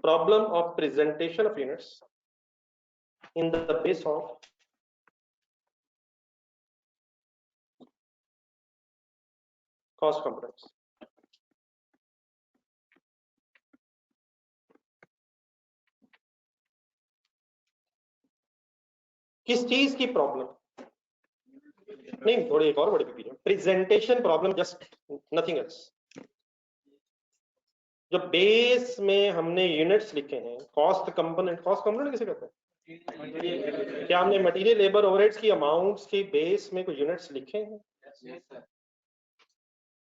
Problem of presentation of units in the base of cost components. किस चीज की प्रॉब्लम? नहीं, थोड़ी एक और बड़ी presentation problem, just nothing else. जो बेस में हमने यूनिट्स लिखे हैं, कॉस्ट कंपोनेंट किसे कहते हैं? क्या हमने मटेरियल लेबर ओवरहेड्स की अमाउंट्स के बेस में कोई यूनिट्स लिखे हैं?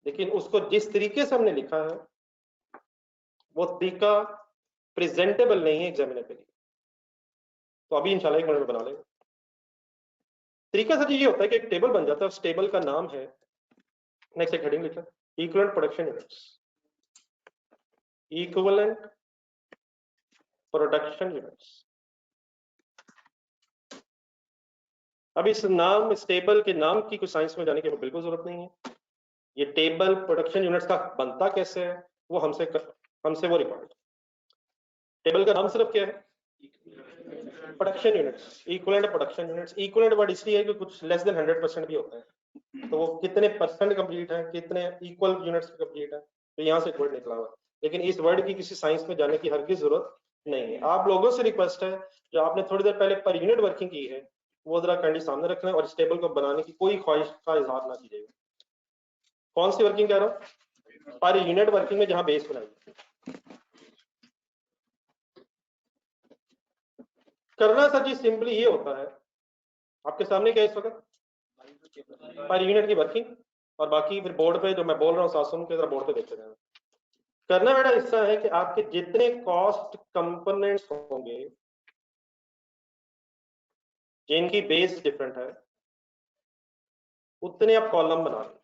लेकिन उसको जिस तरीके से हमने लिखा है वो तरीका प्रेजेंटेबल नहीं है एग्जामिनर के लिए। तो अभी इंशाल्लाह 1 मिनट में बना लेंगे। तरीका सर ये होता है कि एक टेबल बन जाता है, उस टेबल का नाम है, नेक्स्ट एक हेडिंग लिखा, equivalent production units. Equivalent production units. अब इस टेबल के नाम की कुछ साइंस में जाने की बिल्कुल जरूरत नहीं है। ये टेबल प्रोडक्शन यूनिट्स का बनता कैसे है वो हमसे वो रिकॉर्ड। टेबल का नाम सिर्फ क्या है? Production units, equivalent production units. Equivalent word इसलिए है कि कुछ लेस देन 100% भी होता है, तो वो कितने परसेंट कंप्लीट है, कितने इक्वल यूनिट्स कंप्लीट है, तो यहाँ से एक वर्ड निकला हुआ। लेकिन इस वर्ड की किसी साइंस में जाने की हरगिज़ जरूरत नहीं है। आप लोगों से रिक्वेस्ट है, जो आपने थोड़ी देर पहले पर यूनिट वर्किंग की है वो जरा कैंडी सामने रखना है और इस टेबल को बनाने की कोई ख्वाहिश का इजहार ना कीजिएगा। कौन सी वर्किंग कह रहा हूँ? पर यूनिट वर्किंग में जहां बेस बनाई। करना सर जी सिंपली ये होता है, आपके सामने क्या इस वक्त पर यूनिट की वर्किंग, और बाकी फिर बोर्ड पे जो मैं बोल रहा हूँ सासुन के बोर्ड पे देखते रहना। करना बेटा हिस्सा है कि आपके जितने कॉस्ट कंपोनेंट्स होंगे जिनकी बेस डिफरेंट है उतने आप कॉलम बना लें।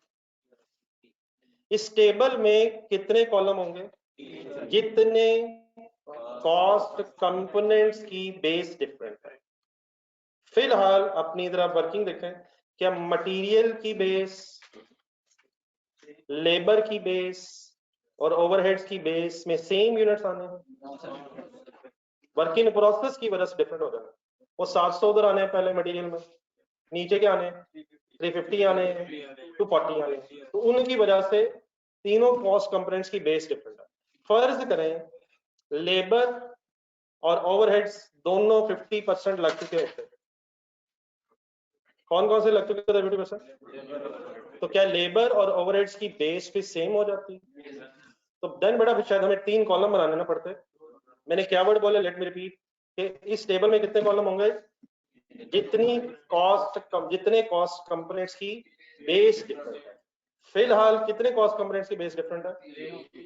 इस टेबल में कितने कॉलम होंगे? जितने कॉस्ट कंपोनेंट्स की बेस डिफरेंट है। फिलहाल अपनी तरफ वर्किंग देखें, क्या मटेरियल की बेस, लेबर की बेस और ओवरहेड्स की बेस में सेम यूनिट्स आने हैं? वर्किंग प्रोसेस की वजह से डिफरेंट हो जाए। वो 700 उधर आने हैं पहले मटेरियल में, नीचे क्या आने हैं? 350 आने हैं, 240 आने हैं, तो उनकी वजह से तीनों कॉस्ट कंपोनेंट्स की बेस डिफरेंट है। फर्ज करें लेबर और ओवरहेड्स दोनों 50% लग चुके होते हैं। कौन कौन से लग चुके थे 50%? तो क्या लेबर और ओवरहेड्स की बेस भी सेम हो जाती? तो देन बेटा शायद हमें 3 कॉलम बनाने ना पड़ते। मैंने क्या वर्ड बोले, लेट मी रिपीट, कि इस टेबल में कितने कॉलम होंगे? जितने कॉस्ट कंपोनेंट्स की बेस डिफरेंट है। फिलहाल कितने कॉस्ट कंपोनेंट्स की बेस डिफरेंट है?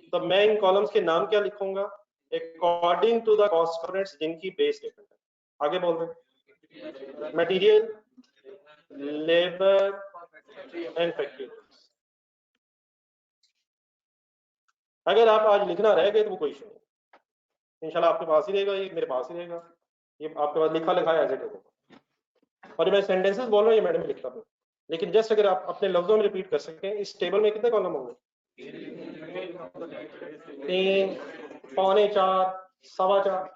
तो मैं इन कॉलम्स के नाम क्या लिखूंगा? According to the cost components जिनकी बेस डिफरेंट है। आगे बोल रहे, मटेरियल, लेबर एंड फैक्ट्री। अगर आप आज लिखना रह गए तो वो कोई इशू नहीं, इंशाल्लाह आपके पास ही रहेगा, ये मेरे पास ही रहेगा, ये आपके पास लिखा लिखा है एज इट इज। और मैं सेंटेंसेस बोल रहा हूँ ये मैडम लिखता हूँ, लेकिन जस्ट अगर आप अपने लफ्जों में रिपीट कर सकें, इस टेबल में कितने कॉलम होंगे? 3, पौने 4, सवा 4,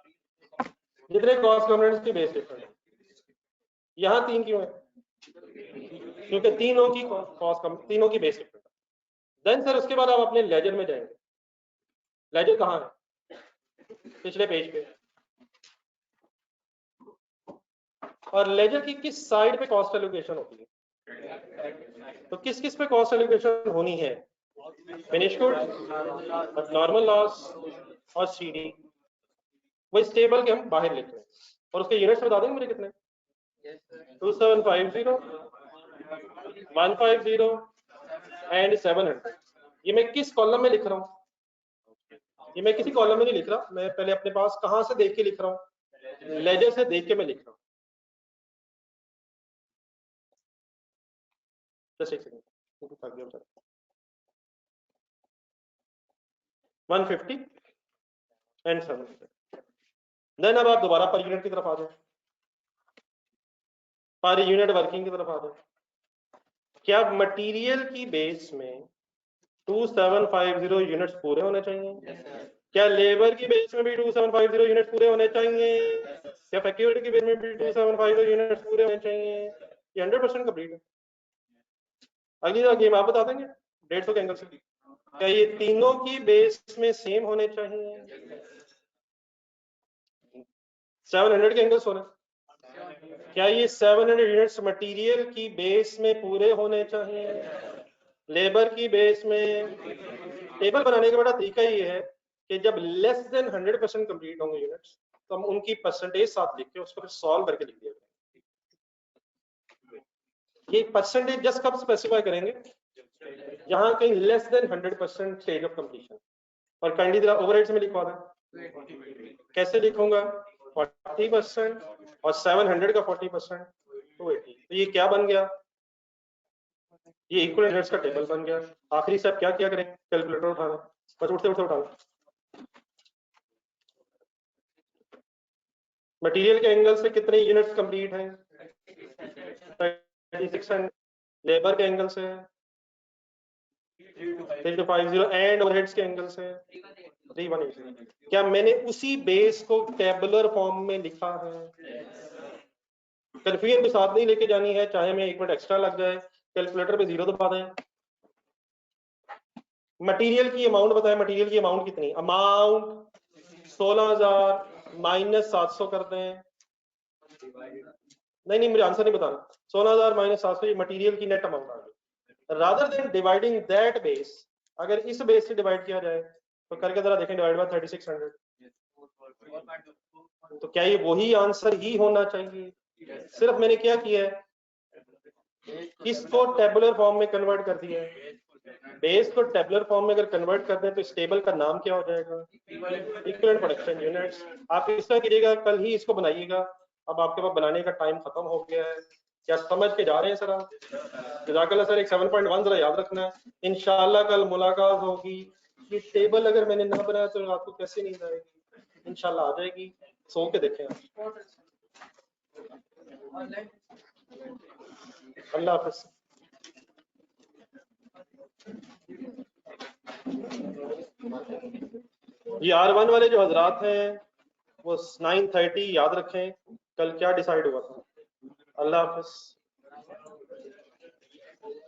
जितने कॉस्ट कंपोनेंट्स की बेस डिफरेंट है। यहाँ 3 क्यों है? क्योंकि तीनों की बेस डिफरेंट है। देन सर उसके बाद आप अपने लेजर में जाएंगे। लेजर कहाँ है? पिछले पेज पे। और लेजर की किस साइड पे कॉस्ट एलोकेशन होती है? तो किस किस पे कॉस्ट एलोकेशन होनी है? फिनिश गुड्स, नॉर्मल लॉस और सीडी। वो इस टेबल के हम बाहर लिख रहे हैं और उसके यूनिट्स बता देंगे मुझे कितने? 2750, 150 एंड 700। ये मैं किस कॉलम में लिख रहा हूँ? ये मैं किसी कॉलम में नहीं लिख रहा, मैं पहले अपने पास कहां से देख के लिख रहा हूँ? लेजर से देख के मैं लिख रहा हूँ। जस्ट एक सेकंड, 150 एंड 700। देन अब आप दोबारा पर यूनिट की तरफ आ जाए, पर यूनिट वर्किंग की तरफ आ जाए। क्या मटेरियल की बेस में 2750 यूनिट्स पूरे होने चाहिए? क्या लेबर की बेस में भी 2750 यूनिट्स पूरे होने चाहिए? क्या फैक्ट्री की बेस में भी 2750 यूनिट्स पूरे होने चाहिए? ये 100% कंप्लीट है। अगली गेम आप बता देंगे 150 के एंगल से। क्या ये तीनों की बेस में सेम होने चाहिए? 700 के एंगल सोने। क्या ये 700 यूनिट्स मटेरियल की बेस में पूरे होने चाहिए? लेबर की बेस में? टेबल बनाने का बड़ा तरीका ये है कि जब लेस देन 100% कंप्लीट होंगे यूनिट्स तो हम उनकी परसेंटेज साथ लिख के उसको फिर सॉल्व करके लिख दिया। ये परसेंटेज जस्ट कब स्पेसिफाई करेंगे, जहां कहीं less than 100% stage of completion. और काइंडली जरा ओवरहेड्स में लिखवा दें। कैसे लिखूंगा, 40% और 700 का 40% 280। तो ये क्या बन गया, ये इक्वल यूनिट्स का टेबल बन गया। आखिरी स्टेप क्या किया करें, कैलकुलेटर उठाना, बस उठते उठते उठाना। मटेरियल के एंगल से कितने यूनिट्स कंप्लीट हैं, 36, लेबर के एंगल से 3250 एंड ओवरहेड्स के एंगल से 3180। क्या मैंने उसी बेस को टेबुलर फॉर्म में लिखा है? कंफ्यूजन के साथ नहीं लेके जानी है, चाहे मैं 1 मिनट एक्स्ट्रा लग जाए, कैलकुलेटर पे 0 दबा दें। मटेरियल की अमाउंट बताएं, मटेरियल की अमाउंट कितनी, अमाउंट 16,000 माइनस 700 कर दें। नहीं मुझे आंसर नहीं बताना। 16,000 माइनस 700 ये मटेरियल की नेट अमाउंट आ गई। Rather than dividing that base, अगर इस बेस से डिवाइड किया जाए तो करके जरा देखें, डिवाइड बाय 3600, तो क्या ये वही आंसर ही होना चाहिए? सिर्फ मैंने क्या किया है, इसको टेबुलर फॉर्म में कन्वर्ट कर दिया है। बेस को टेबुलर फॉर्म में अगर कन्वर्ट कर दें तो इस टेबल का नाम क्या हो जाएगा, इक्विवेलेंट प्रोडक्शन यूनिट्स। आप इस तरह कीजिएगा, कल ही इसको बनाइएगा। अब आपके पास बनाने का टाइम खत्म हो गया है, क्या समझ के जा रहे हैं सर आप? जज़ाकल्लाह सर। एक 7.1 जरा याद रखना है, इंशाल्लाह कल मुलाकात होगी। ये टेबल अगर मैंने ना बनाया तो आपको कैसे नींद आएगी, इंशाल्लाह आ जाएगी। सो के देखें आप। अल्लाह हाफ़िज़। ये R1 वाले जो हजरात हैं वो 9:30 याद रखें, कल क्या डिसाइड हुआ था। अल्लाह हाफ़िज़।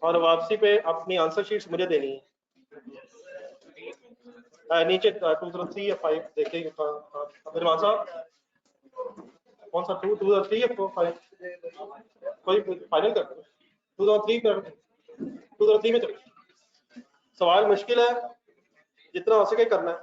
और वापसी पे अपनी आंसर शीट्स मुझे देनी है। नीचे 203 या 5 देखिए। अब्दुल साहब कौन सा 2, 203 या 5? कोई फाइनल कर दो, 203 कर, 203 में चलो। सवाल मुश्किल है, जितना हो सके करना है।